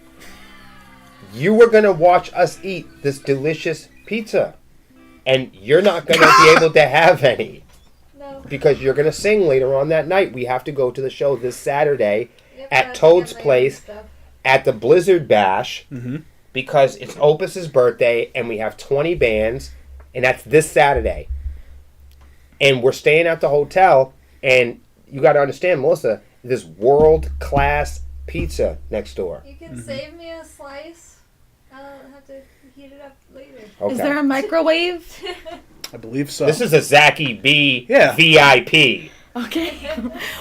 You were going to watch us eat this delicious pizza, and you're not going to be able to have any. No. Because you're going to sing later on that night. We have to go to the show this Saturday at Toad's Place at the Blizzard Bash because it's Opus's birthday, and we have 20 bands, and that's this Saturday. And we're staying at the hotel, and you got to understand, Melissa, there's world-class pizza next door. You can save me a slice. I'll have to heat it up later. Okay. Is there a microwave? I believe so. This is a Zachy B Yeah. VIP. Okay.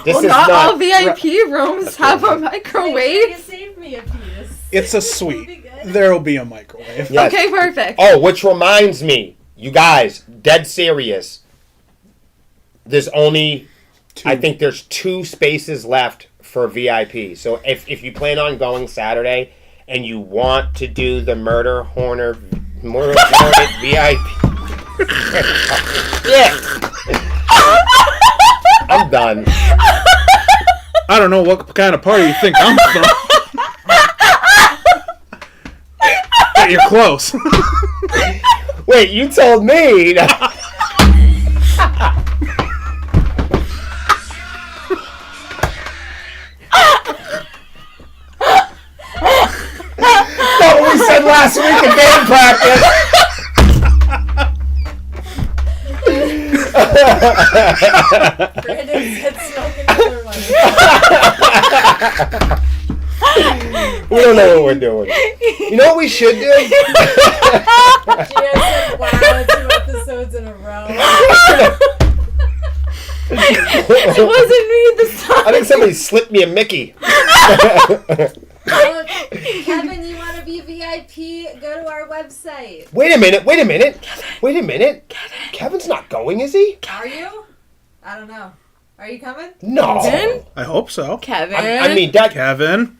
This Well, is not all not... VIP rooms have a Make sure you microwave. save me a piece. It's a It'll be suite. good. There'll be a microwave. Yes. Okay, perfect. Oh, which reminds me, you guys, dead serious. There's only, I think there's 2 spaces left for VIP. So if you plan on going Saturday and you want to do the Murder Hornet VIP, yeah, I'm done. I don't know what kind of party you think I'm from. But you're close. Wait, you told me. That's what we said last week in band practice. Brandon said smoke another one. We don't know what we're doing. You know what we should do? Gio said wow 2 episodes in a row. It wasn't me this time. I think somebody slipped me a Mickey. Kevin, you want to be VIP? Go to our website. Wait a minute. Kevin's not going, is he? Are you? I don't know. Are you coming? No. Kevin? I hope so. Kevin. I mean, that... Kevin.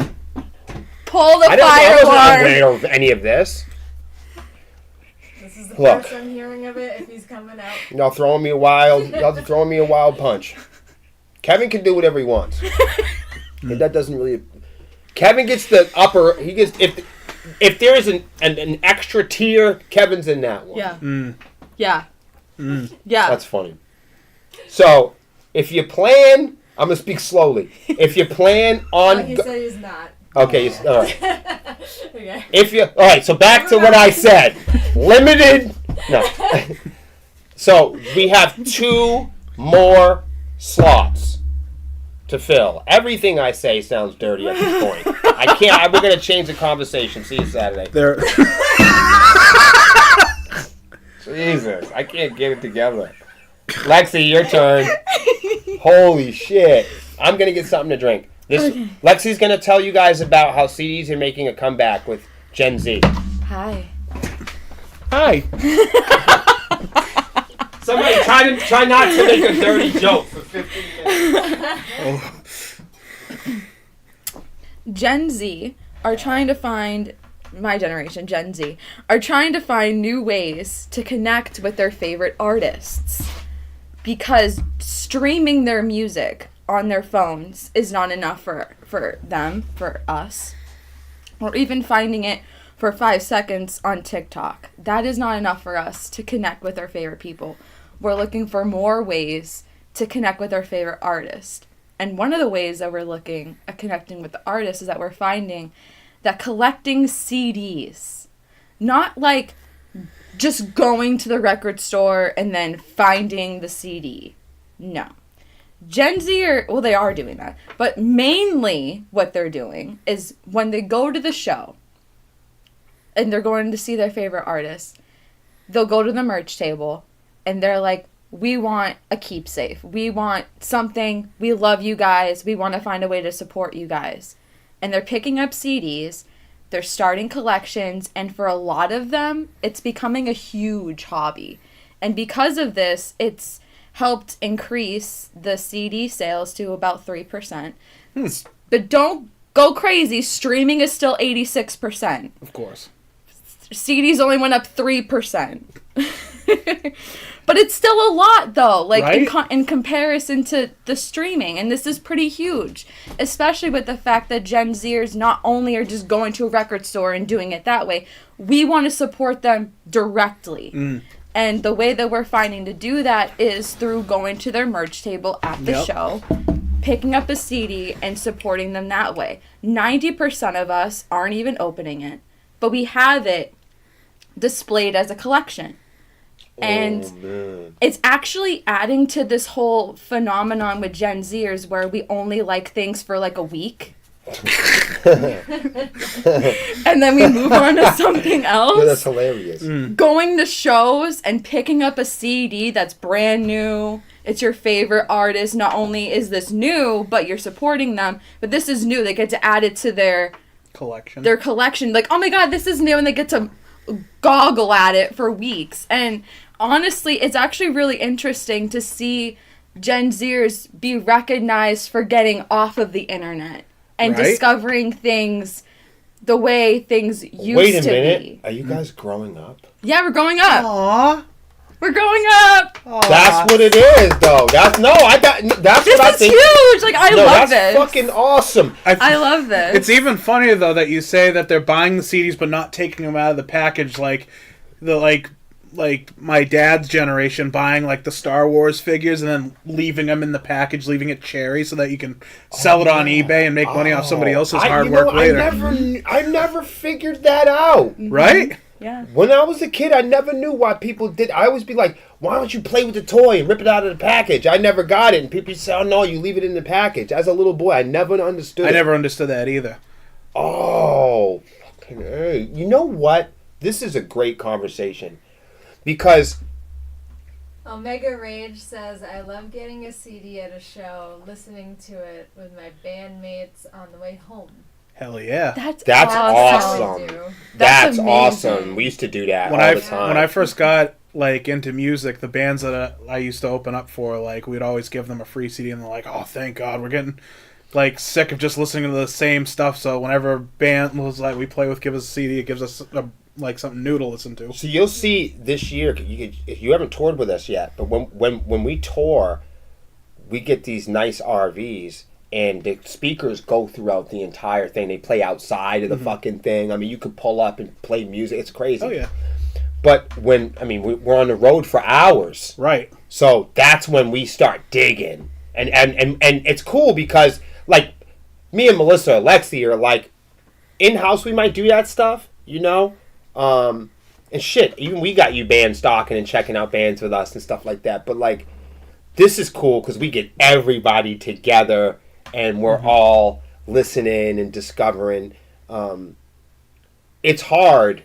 Pull the I fire wasn't alarm. aware of any of this. This is the Look. first I'm hearing of it. If he's coming out. Y'all throwing me a wild punch. Kevin can do whatever he wants. But that doesn't really... Kevin gets the upper... He gets... If there is an extra tier, Kevin's in that one. Yeah. Mm. Yeah. Mm. Yeah. That's funny. So, if you plan... I'm going to speak slowly. If you plan on... Oh, he said he's not. Okay, all right. Okay. All right, so back to what I said. Limited... No. So, we have 2 more slots to fill. Everything I say sounds dirty at this point. I can't... We're going to change the conversation. See you Saturday. There. Jesus, I can't get it together. Lexi, your turn. Holy shit. I'm going to get something to drink. Lexi's going to tell you guys about how CDs are making a comeback with Gen Z. Hi. Hi. Somebody try not to make a dirty joke for 15 minutes. Gen Z are trying to find... My generation, Gen Z, are trying to find new ways to connect with their favorite artists. Because streaming their music on their phones is not enough for them, for us. Or even finding it for 5 seconds on TikTok. That is not enough for us to connect with our favorite people. We're looking for more ways to connect with our favorite artist. And one of the ways that we're looking at connecting with the artist is that we're finding that collecting CDs, not like just going to the record store and then finding the CD. No. Gen Z they are doing that. But mainly what they're doing is when they go to the show and they're going to see their favorite artist, they'll go to the merch table and they're like, we want a keepsake. We want something. We love you guys. We want to find a way to support you guys. And they're picking up CDs. They're starting collections. And for a lot of them, it's becoming a huge hobby. And because of this, it's helped increase the CD sales to about 3%. But don't go crazy. Streaming is still 86%. Of course. CDs only went up 3%. But it's still a lot, though, like, right? in comparison to the streaming. And this is pretty huge, especially with the fact that Gen Zers not only are just going to a record store and doing it that way, we want to support them directly. And the way that we're finding to do that is through going to their merch table at the show, picking up a CD, and supporting them that way. 90% of us aren't even opening it, but we have it displayed as a collection. And it's actually adding to this whole phenomenon with Gen Zers where we only like things for like a week. And then we move on to something else. Yeah, that's hilarious. Going to shows and picking up a CD that's brand new. It's your favorite artist. Not only is this new, but you're supporting them, but this is new. They get to add it to their collection. Like, oh my God, this is new, and they get to goggle at it for weeks. And honestly, it's actually really interesting to see Gen Zers be recognized for getting off of the internet and discovering things the way things used to be. Wait a minute. Are you guys growing up? Yeah, we're growing up. Aww. We're growing up. Aww. That's what it is, though. That's this what I think. This is huge. Like, I love this. That's fucking awesome. I love this. It's even funnier, though, that you say that they're buying the CDs but not taking them out of the package, like my dad's generation buying like the Star Wars figures and then leaving them in the package, leaving it cherry so that you can sell it on eBay and make money off somebody else's hard work later. I never figured that out. Right? Yeah. When I was a kid, I never knew why people did. I always be like, why don't you play with the toy and rip it out of the package? I never got it. And people say, oh, no, you leave it in the package. As a little boy, I never understood it. I never understood that either. Oh, fucking hey. You know what? This is a great conversation. Because Omega Rage says, I love getting a CD at a show, listening to it with my bandmates on the way home. Hell yeah. That's awesome. That's awesome. We used to do that all the time. When I first got like into music, the bands that I used to open up for, like, we'd always give them a free CD and they're like, oh, thank God, we're getting like sick of just listening to the same stuff. So whenever a band was like we play with, give us a CD, it gives us like something new to listen to. So you'll see this year, if you haven't toured with us yet, but when we tour, we get these nice RVs and the speakers go throughout the entire thing. They play outside of the fucking thing. I mean, you could pull up and play music. It's crazy. Oh yeah. But we're on the road for hours. Right. So that's when we start digging. And it's cool because like me and Melissa, Lexi are like in-house we might do that stuff, you know? And shit, even we got you band stalking and checking out bands with us and stuff like that. But like, this is cool because we get everybody together and we're all listening and discovering. It's hard,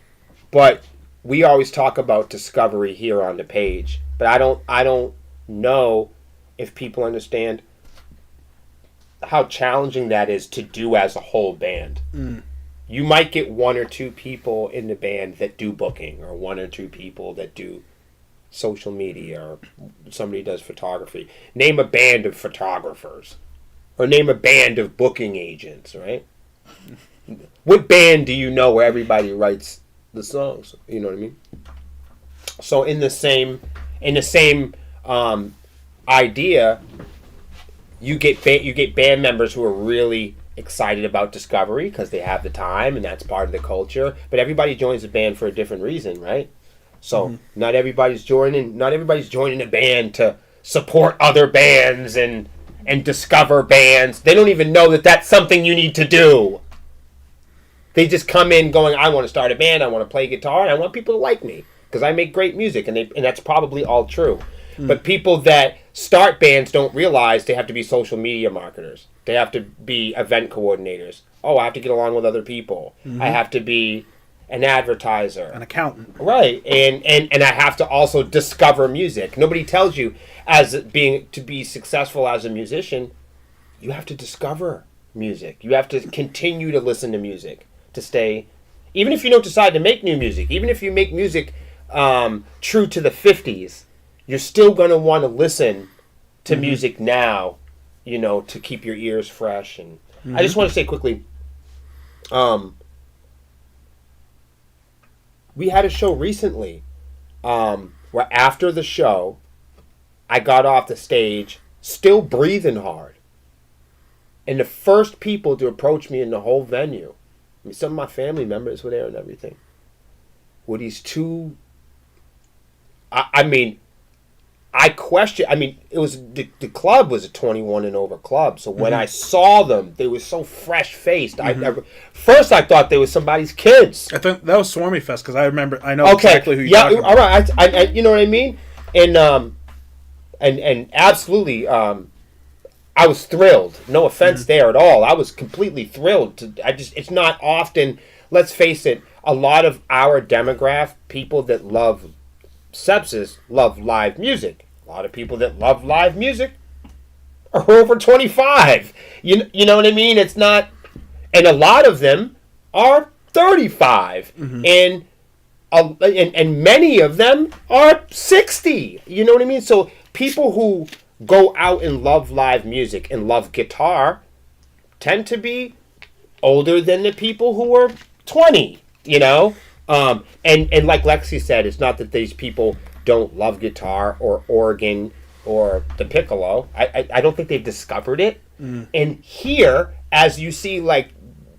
but we always talk about discovery here on the page. But I don't know if people understand how challenging that is to do as a whole band. You might get one or two people in the band that do booking, or one or two people that do social media, or somebody does photography. Name a band of photographers, or name a band of booking agents, right? What band do you know where everybody writes the songs? You know what I mean? So in the same idea, you get band members who are really excited about discovery because they have the time and that's part of the culture. But everybody joins a band for a different reason, right? So not everybody's joining a band to support other bands and discover bands. They don't even know that that's something you need to do. They just come in going, I want to start a band, I want to play guitar, and I want people to like me because I make great music, and that's probably all true. But people that start bands don't realize they have to be social media marketers. They have to be event coordinators. Oh, I have to get along with other people. I have to be an advertiser. An accountant. Right. And I have to also discover music. Nobody tells you to be successful as a musician, you have to discover music. You have to continue to listen to music to stay, even if you don't decide to make new music, even if you make music true to the 50s, you're still going to want to listen to music now, to keep your ears fresh. And I just want to say quickly, we had a show recently where after the show, I got off the stage still breathing hard. And the first people to approach me in the whole venue, some of my family members were there and everything, were these two, it was the club was a 21 and over club. So when I saw them, they were so fresh faced. First I thought they were somebody's kids. I think that was Swarmy Fest because I know exactly who you're talking about. All right. I you know what I mean? And absolutely, I was thrilled. No offense there at all. I was completely thrilled. It's not often. Let's face it. A lot of our demographic, people that love sepsis, love live music. A lot of people that love live music are over 25. You know what I mean? It's not, and a lot of them are 35, and many of them are 60. You know what I mean? So people who go out and love live music and love guitar tend to be older than the people who are 20. And like Lexi said, it's not that these people don't love guitar or organ or the piccolo. I don't think they've discovered it. And here, as you see, like,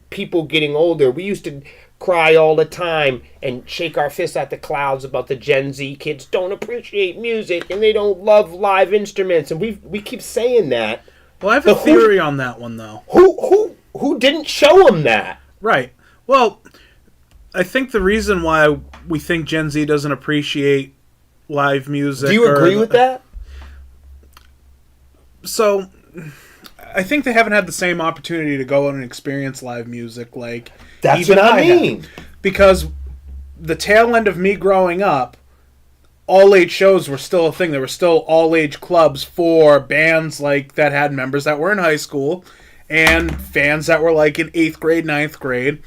people getting older, we used to cry all the time and shake our fists at the clouds about the Gen Z kids don't appreciate music and they don't love live instruments, and we keep saying that. Well, I have a theory on that one, though. Who didn't show them that? Right. Well, I think the reason why we think Gen Z doesn't appreciate live music... Do you agree with that? So, I think they haven't had the same opportunity to go out and experience live music like... That's what I mean. Because the tail end of me growing up, all-age shows were still a thing. There were still all-age clubs for bands like that had members that were in high school and fans that were like in 8th grade, 9th grade.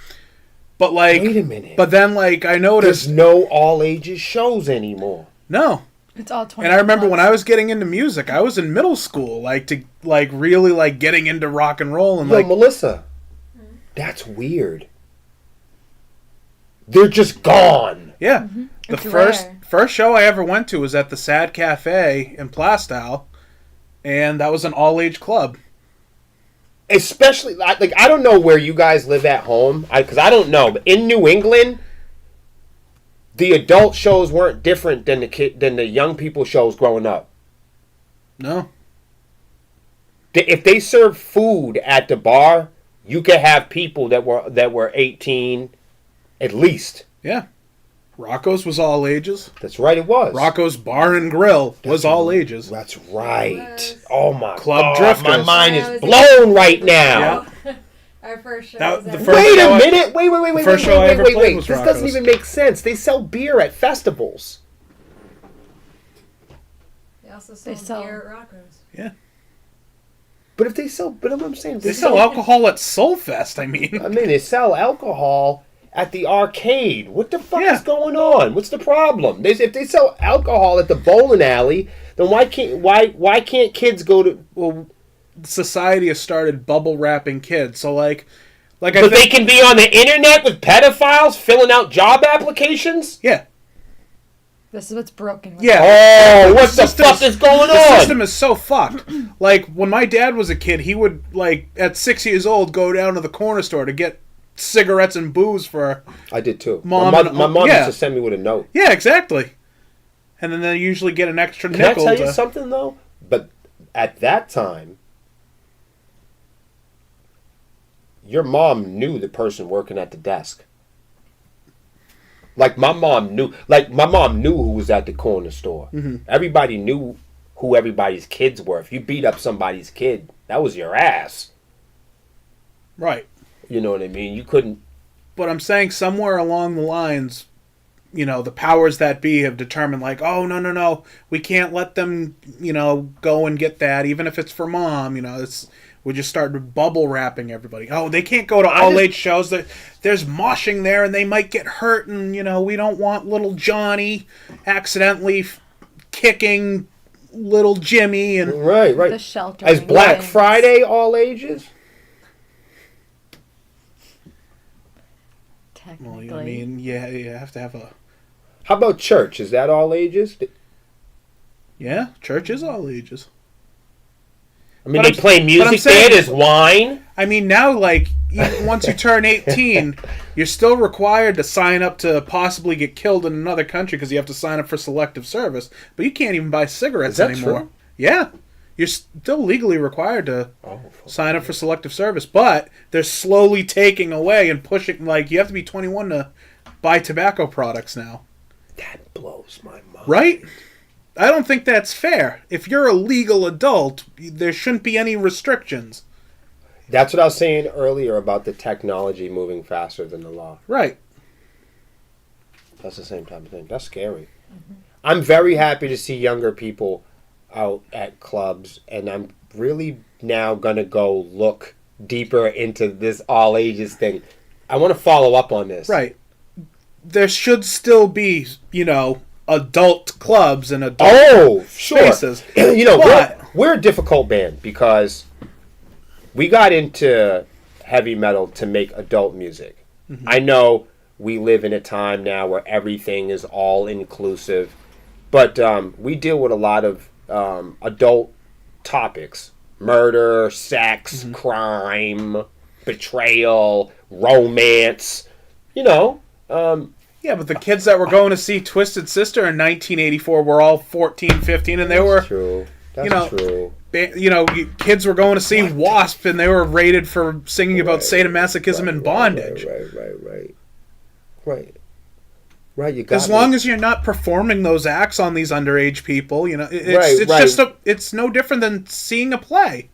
But like... Wait a minute. But then like I noticed... There's no all-ages shows anymore. No. It's all 20. And I remember when I was getting into music, I was in middle school, really getting into rock and roll and Melissa, that's weird. They're just gone. Yeah. The first show I ever went to was at the Sad Cafe in Plastow, and that was an all-age club. Especially, I don't know where you guys live at home, because I don't know, but in New England, the adult shows weren't different than the young people shows growing up. No. If they served food at the bar, you could have people that were 18 at least. Yeah. Rocco's was all ages. That's right, it was. Rocco's Bar and Grill was all ages. That's right. Oh my Club God. Drifters. My mind is blown right now. Yeah. Our first show Wait a minute. Wait. Was this doesn't even make sense. They sell beer at festivals. They also sell beer at Rocco's. Yeah. But if they sell, I'm saying they sell alcohol at Soulfest. I mean, they sell alcohol at the arcade. What the fuck is going on? What's the problem? If they sell alcohol at the bowling alley, then why can't kids go to? Well, society has started bubble wrapping kids. So they can be on the internet with pedophiles filling out job applications. Yeah. This is what's broken. Yeah. Oh, what the fuck is going on? The system is so fucked. Like, when my dad was a kid, he would, like, at 6 years old, go down to the corner store to get cigarettes and booze for... I did too. My mom used to send me with a note. Yeah, exactly. And then they usually get an extra Can nickel. I tell you something, though? But at that time, your mom knew the person working at the desk. Like, my mom knew who was at the corner store. Mm-hmm. Everybody knew who everybody's kids were. If you beat up somebody's kid, that was your ass. Right. You know what I mean? You couldn't... But I'm saying somewhere along the lines, you know, the powers that be have determined, like, oh, no, we can't let them, you know, go and get that, even if it's for mom, you know, we just started bubble wrapping everybody. Oh, they can't go to all-age shows. There's moshing there, and they might get hurt, and, you know, we don't want little Johnny accidentally kicking little Jimmy. And Right. The shelter. As Black Friday all ages? Technically. Well, I mean, yeah, you have to have a... How about church? Is that all ages? Yeah, church is all ages. I mean, they play music there, there's wine. I mean, now, like, once you turn 18, you're still required to sign up to possibly get killed in another country because you have to sign up for selective service. But you can't even buy cigarettes anymore. True? Yeah. You're still legally required to sign up for selective service. But they're slowly taking away and pushing, like, you have to be 21 to buy tobacco products now. That blows my mind. Right? I don't think that's fair. If you're a legal adult, there shouldn't be any restrictions. That's what I was saying earlier about the technology moving faster than the law. Right. That's the same type of thing. That's scary. Mm-hmm. I'm very happy to see younger people out at clubs, and I'm really now going to go look deeper into this all ages thing. I want to follow up on this. Right. There should still be, you know, adult clubs and adult spaces. Sure. You know, we're a difficult band because we got into heavy metal to make adult music. Mm-hmm. I know we live in a time now where everything is all inclusive, but we deal with a lot of adult topics: murder, sex, crime, betrayal, romance. You know. Yeah, but the kids that were going to see Twisted Sister in 1984 were all 14, 15, and they were... True. That's you know, true. You know, kids were going to see Wasp, and they were rated for singing about sadomasochism and bondage. Right, you got as long as you're not performing those acts on these underage people, you know, it's no different than seeing a play.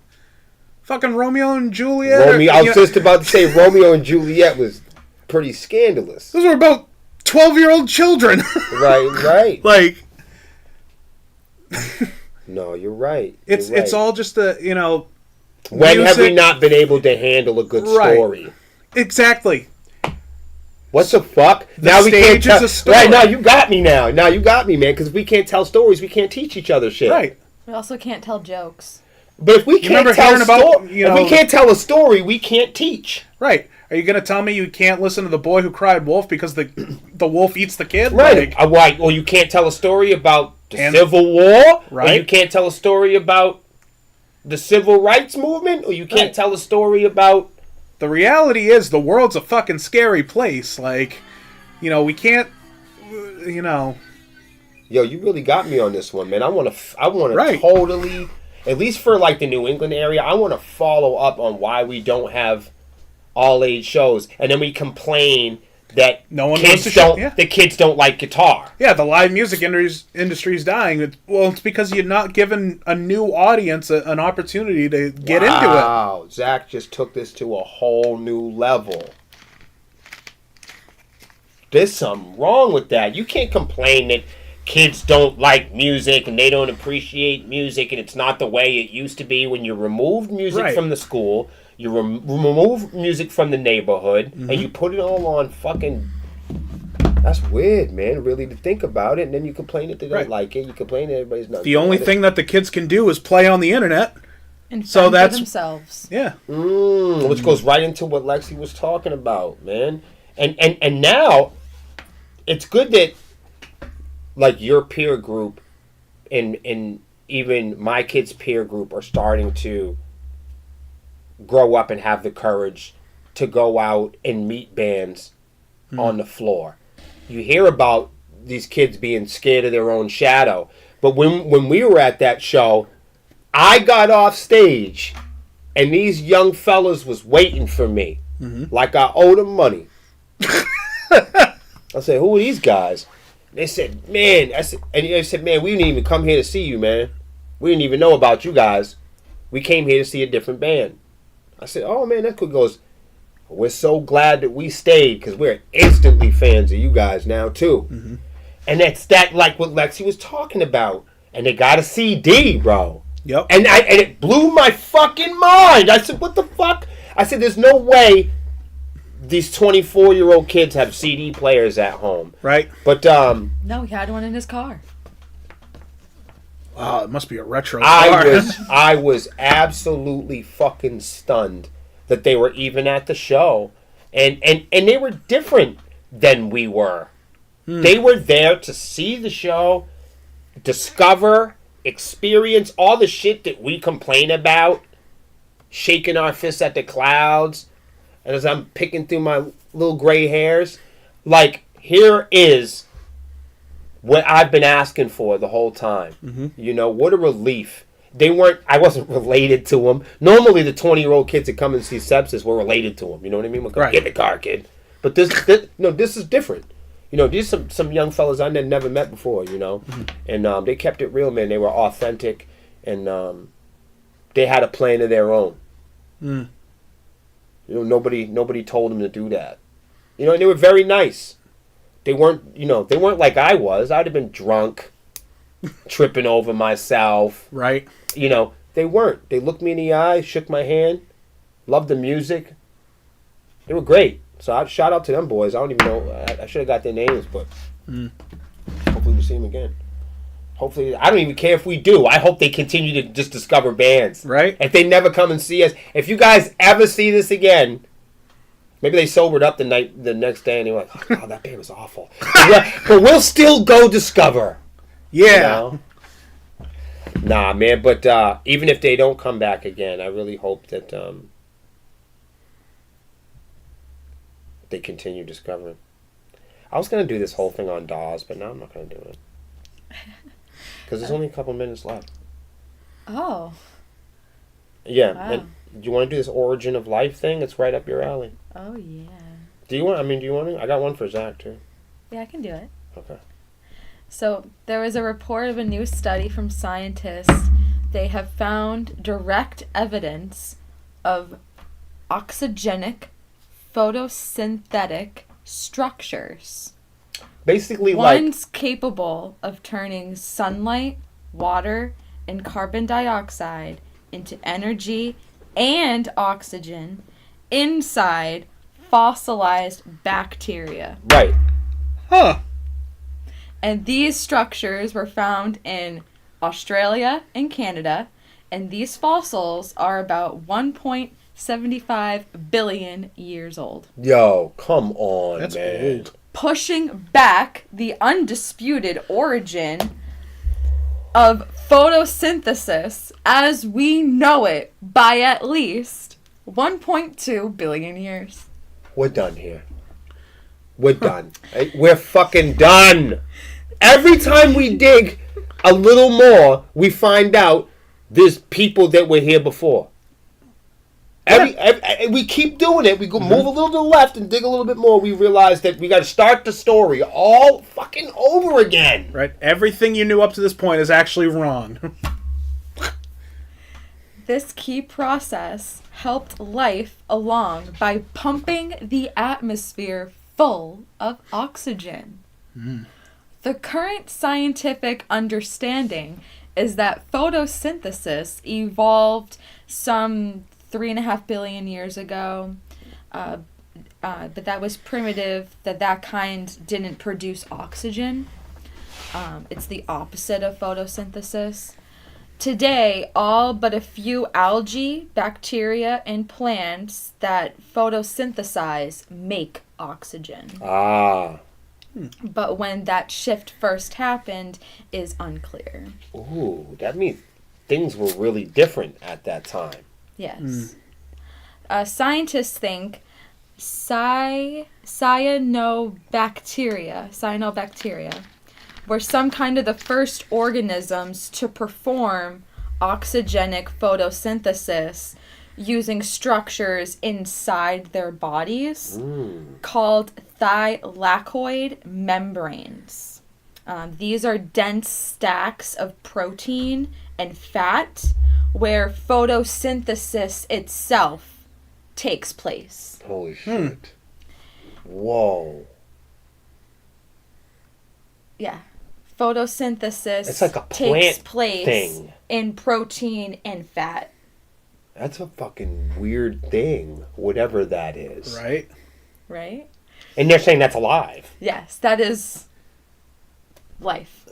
Fucking Romeo and Juliet. I was just about to say Romeo and Juliet was pretty scandalous. Those were about 12-year-old children. Right. Like, no, you're right. It's all just a, you know. When have we not been able to handle a good story? Exactly. What the fuck? Now we can't tell. Right, now you got me now. Now you got me, man, because we can't tell stories. We can't teach each other shit. Right. We also can't tell jokes. But if we can't tell a story, we can't teach. Right. Are you going to tell me you can't listen to The Boy Who Cried Wolf because the wolf eats the kid? Right. Right. Or you can't tell a story about the Civil War? Right. Or you can't tell a story about the Civil Rights Movement? Or you can't tell a story about... The reality is the world's a fucking scary place. Like, you know, we can't, you know... Yo, you really got me on this one, man. I want to totally... At least for, like, the New England area, I want to follow up on why we don't have all-age shows. And then we complain that the kids don't like guitar. Yeah, the live music industry's dying. It's because you're not giving a new audience an opportunity to get into it. Wow, Zach just took this to a whole new level. There's something wrong with that. You can't complain that kids don't like music and they don't appreciate music and it's not the way it used to be. When you removed music from the school, you remove music from the neighborhood, and you put it all on fucking... That's weird, man, really, to think about it. And then you complain that they don't like it. You complain that everybody's not... The only thing that the kids can do is play on the internet. And fend for themselves. Yeah. Which goes right into what Lexi was talking about, man. And now, it's good that like your peer group and even my kids' peer group are starting to grow up and have the courage to go out and meet bands on the floor. You hear about these kids being scared of their own shadow. But when we were at that show, I got off stage and these young fellas was waiting for me. Like I owed them money. I said, who are these guys? They said, man, man, we didn't even come here to see you, man. We didn't even know about you guys. We came here to see a different band. I said, oh, man, that's cool. Goes, we're so glad that we stayed because we're instantly fans of you guys now, too. And that's like what Lexi was talking about. And they got a CD, bro. Yep. And it blew my fucking mind. I said, what the fuck? I said, there's no way these 24-year-old kids have CD players at home. Right. But, No, he had one in his car. Wow, it must be a retro car. I was absolutely fucking stunned that they were even at the show. And they were different than we were. They were there to see the show, discover, experience all the shit that we complain about, shaking our fists at the clouds. And as I'm picking through my little gray hairs, like, here is what I've been asking for the whole time. You know, what a relief. I wasn't related to them. Normally the 20-year-old kids that come and see Sepsis were related to them. You know what I mean? Like, right. Get in the car, kid. But this is different. You know, these are some young fellas I never met before, you know. And they kept it real, man. They were authentic. And they had a plan of their own. You know, nobody told them to do that. You know, and they were very nice. They weren't like I was. I'd have been drunk, tripping over myself. Right. You know, they weren't. They looked me in the eye, shook my hand, loved the music. They were great. So I shout out to them boys. I don't even know. I should have got their names, but hopefully we see them again. Hopefully, I don't even care if we do. I hope they continue to just discover bands. Right. If they never come and see us. If you guys ever see this again, maybe they sobered up the next day and they were like, oh, that band was awful. But we'll still go discover. Yeah. You know? Nah, man. But even if they don't come back again, I really hope that they continue discovering. I was going to do this whole thing on Dawes, but now I'm not going to do it. Because there's only a couple minutes left. Oh. Yeah. Wow. And do you want to do this origin of life thing? It's right up your alley. Oh, yeah. Do you want to? I got one for Zach, too. Yeah, I can do it. Okay. So, there was a report of a new study from scientists. They have found direct evidence of oxygenic photosynthetic structures. Basically, one's capable of turning sunlight, water, and carbon dioxide into energy and oxygen inside fossilized bacteria. Right. Huh. And these structures were found in Australia and Canada, and these fossils are about 1.75 billion years old. Yo, come on, That's man. old. Pushing back the undisputed origin of photosynthesis as we know it by at least 1.2 billion years. We're done here. We're done. We're fucking done. Every time we dig a little more, we find out there's people that were here before. We keep doing it. We go move a little to the left and dig a little bit more. We realize that we got to start the story all fucking over again. Right. Everything you knew up to this point is actually wrong. This key process helped life along by pumping the atmosphere full of oxygen. The current scientific understanding is that photosynthesis evolved some 3.5 billion years ago, but that was primitive, that kind didn't produce oxygen. It's the opposite of photosynthesis. Today, all but a few algae, bacteria, and plants that photosynthesize make oxygen. But when that shift first happened is unclear. Ooh, that means things were really different at that time. Yes. Scientists think cyanobacteria were some kind of the first organisms to perform oxygenic photosynthesis using structures inside their bodies called thylakoid membranes. These are dense stacks of protein and fat where photosynthesis itself takes place. Holy shit. Whoa. Yeah. Photosynthesis It's like a takes plant place thing. in protein and fat. That's a fucking weird thing, whatever that is. Right? Right? And they're saying that's alive. Yes, that is life.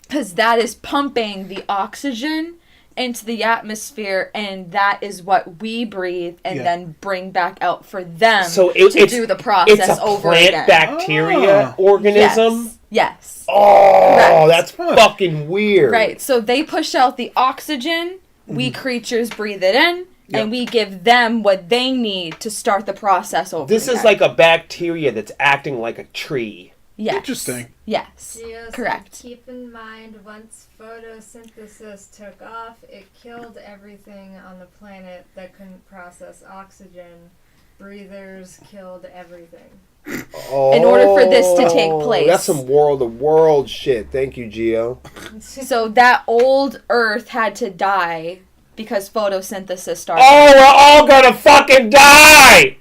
Because that is pumping the oxygen into the atmosphere, and that is what we breathe and then bring back out for them to do the process it's a over plant again. bacteria organism? Yes. Oh, Correct. that's fucking weird. Right, so they push out the oxygen, we creatures breathe it in, and we give them what they need to start the process over This again. is like a bacteria that's acting like a tree. Yes. Interesting. Yes. Geo said, Correct. keep in mind, once photosynthesis took off, it killed everything on the planet that couldn't process oxygen. Breathers killed everything. Oh, In order for this to take place. That's some world shit. Thank you, Geo. So that old Earth had to die because photosynthesis started. Oh, we're all gonna fucking die!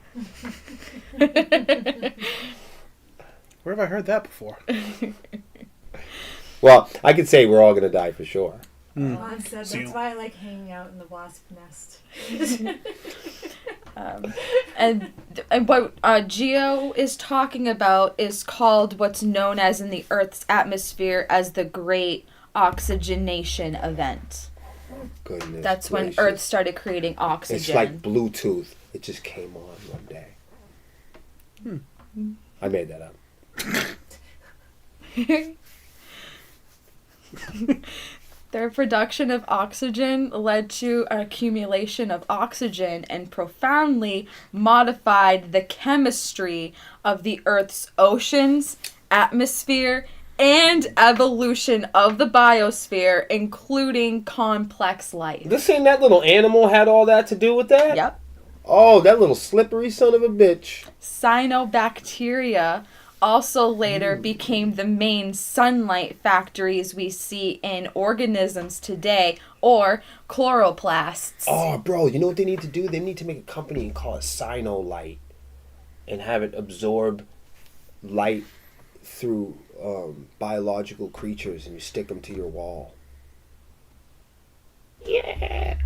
Where have I heard that before? Well, I could say we're all gonna die for sure. Mom said See that's you. why I like hanging out in the wasp nest. And what Geo is talking about is called what's known as in the Earth's atmosphere as the Great Oxygenation Event. Goodness. That's when gracious. Earth started creating oxygen. It's like Bluetooth. It just came on one day. I made that up. Their production of oxygen led to an accumulation of oxygen and profoundly modified the chemistry of the Earth's oceans, atmosphere, and evolution of the biosphere, including complex life. This ain't that little animal had all that to do with that? Yep. Oh, that little slippery son of a bitch. Cyanobacteria also later became the main sunlight factories we see in organisms today, or chloroplasts. Oh, bro, you know what they need to do? They need to make a company and call it Sinolight and have it absorb light through biological creatures, and you stick them to your wall. Yeah.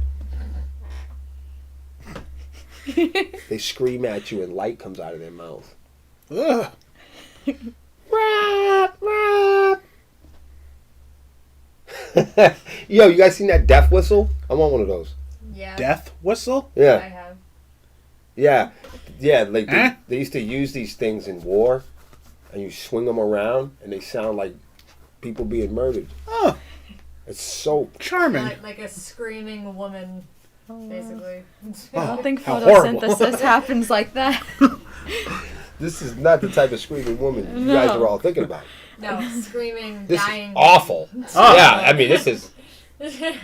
They scream at you and light comes out of their mouth. Ugh. Rap, rap. Yo, you guys seen that death whistle? I want one of those. Yeah. Death whistle? I Yeah, have. yeah, yeah. Like they used to use these things in war, and you swing them around, and they sound like people being murdered. Oh, It's so charming. Like a screaming woman, basically. I don't think How horrible. photosynthesis happens like that. This is not the type of screaming woman you guys are all thinking about. No, screaming, This dying. is awful. Oh. Yeah, I mean, this is,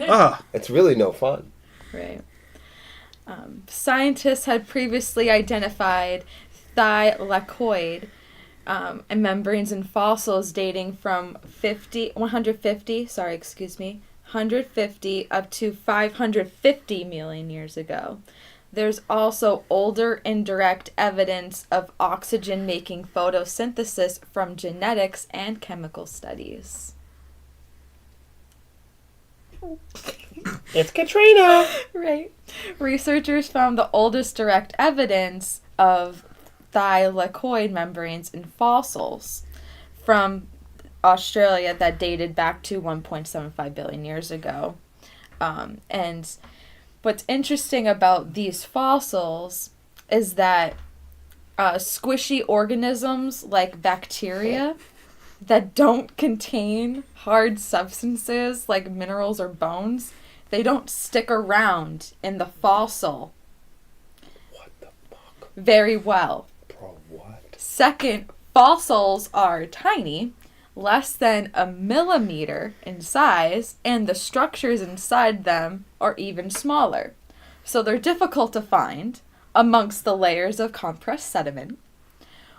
Ah, it's really no fun. Right. Scientists had previously identified thylakoid membranes in fossils dating from 150 up to 550 million years ago. There's also older indirect evidence of oxygen-making photosynthesis from genetics and chemical studies. It's Katrina. Right. Researchers found the oldest direct evidence of thylakoid membranes in fossils from Australia that dated back to 1.75 billion years ago. And what's interesting about these fossils is that squishy organisms like bacteria that don't contain hard substances like minerals or bones. They don't stick around in the fossil. What the fuck? Very well. Bro, what? Second, fossils are tiny, less than a millimeter in size, and the structures inside them are even smaller. So they're difficult to find amongst the layers of compressed sediment.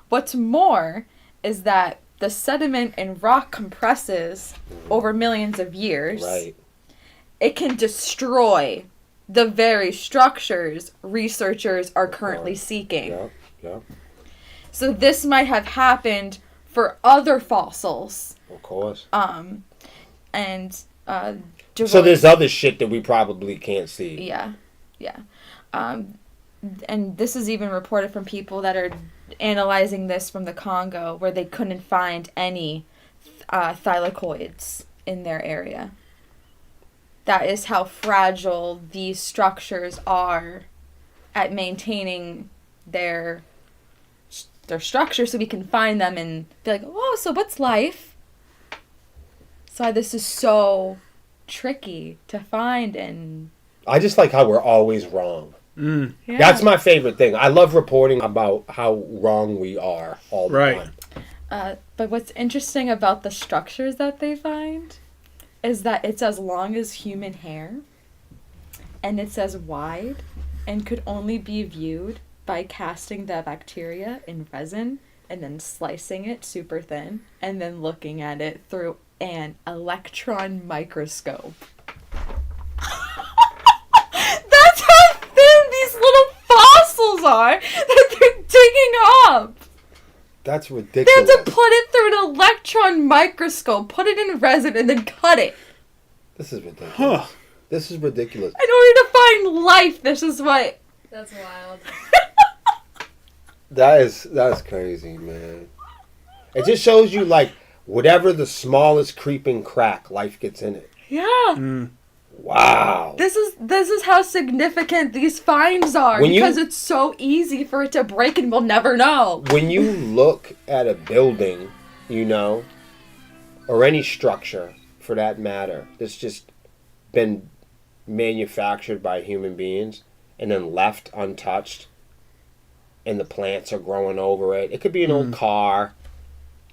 What's more is that the sediment in rock compresses over millions of years. Right. It can destroy the very structures researchers are currently seeking. Yeah. So this might have happened for other fossils. Of course. So there's other shit that we probably can't see. Yeah. And this is even reported from people that are analyzing this from the Congo, where they couldn't find any thylakoids in their area. That is how fragile these structures are at maintaining their structure, so we can find them and be like, oh, so what's life? So this is so tricky to find. And I just like how we're always wrong. Yeah. That's my favorite thing. I love reporting about how wrong we are all the time. But what's interesting about the structures that they find is that it's as long as human hair, and it's as wide, and could only be viewed by casting the bacteria in resin and then slicing it super thin and then looking at it through an electron microscope. That's how thin these little fossils are that they're digging up. That's They ridiculous. have to put it through an electron microscope, put it in resin, and then cut it. This is ridiculous. Huh. This is ridiculous. In order to find life, this is what... That's wild. That is crazy, man. It just shows you, like, whatever the smallest creeping crack, life gets in it. Yeah. Wow. This is how significant these finds are, because it's so easy for it to break and we'll never know. When you look at a building, or any structure for that matter, that's just been manufactured by human beings and then left untouched, and the plants are growing over it. It could be an old car,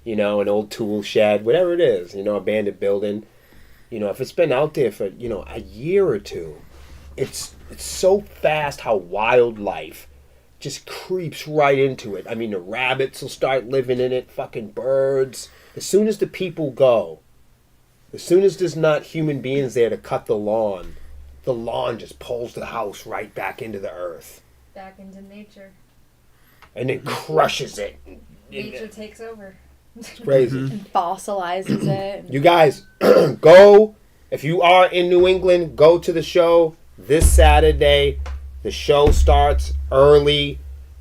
an old tool shed, whatever it is, abandoned building. If it's been out there for, a year or two, it's so fast how wildlife just creeps right into it. I mean, the rabbits will start living in it, fucking birds. As soon as the people go, as soon as there's not human beings there to cut the lawn just pulls the house right back into the earth. Back into nature. And it crushes it. Nature takes over. It's crazy. And fossilizes it. You guys, go. If you are in New England, go to the show this Saturday. The show starts early.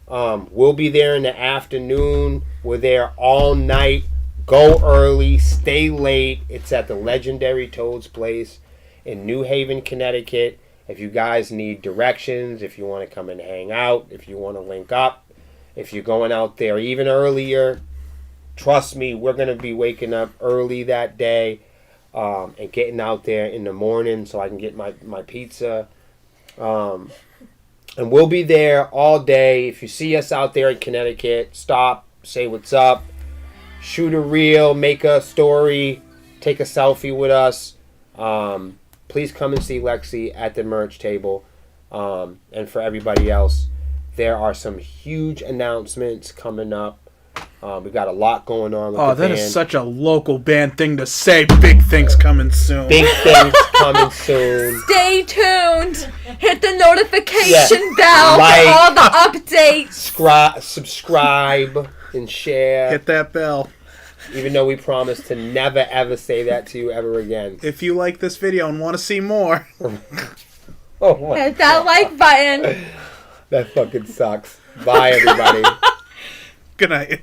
We'll be there in the afternoon. We're there all night. Go early. Stay late. It's at the legendary Toad's Place in New Haven, Connecticut. If you guys need directions, if you want to come and hang out, if you want to link up, if you're going out there even earlier, trust me, we're going to be waking up early that day and getting out there in the morning so I can get my pizza. And we'll be there all day. If you see us out there in Connecticut, stop, say what's up, shoot a reel, make a story, take a selfie with us. Please come and see Lexi at the merch table. And for everybody else, there are some huge announcements coming up. We got a lot going on with the that band. is such a local band thing to say. Big things coming soon. Big things coming soon. Stay tuned. Hit the notification bell Like, for all the updates. Subscribe and share. Hit that bell. Even though we promise to never ever say that to you ever again. If you like this video and want to see more. Oh my Hit that like button. That fucking sucks. Bye, everybody. Good night.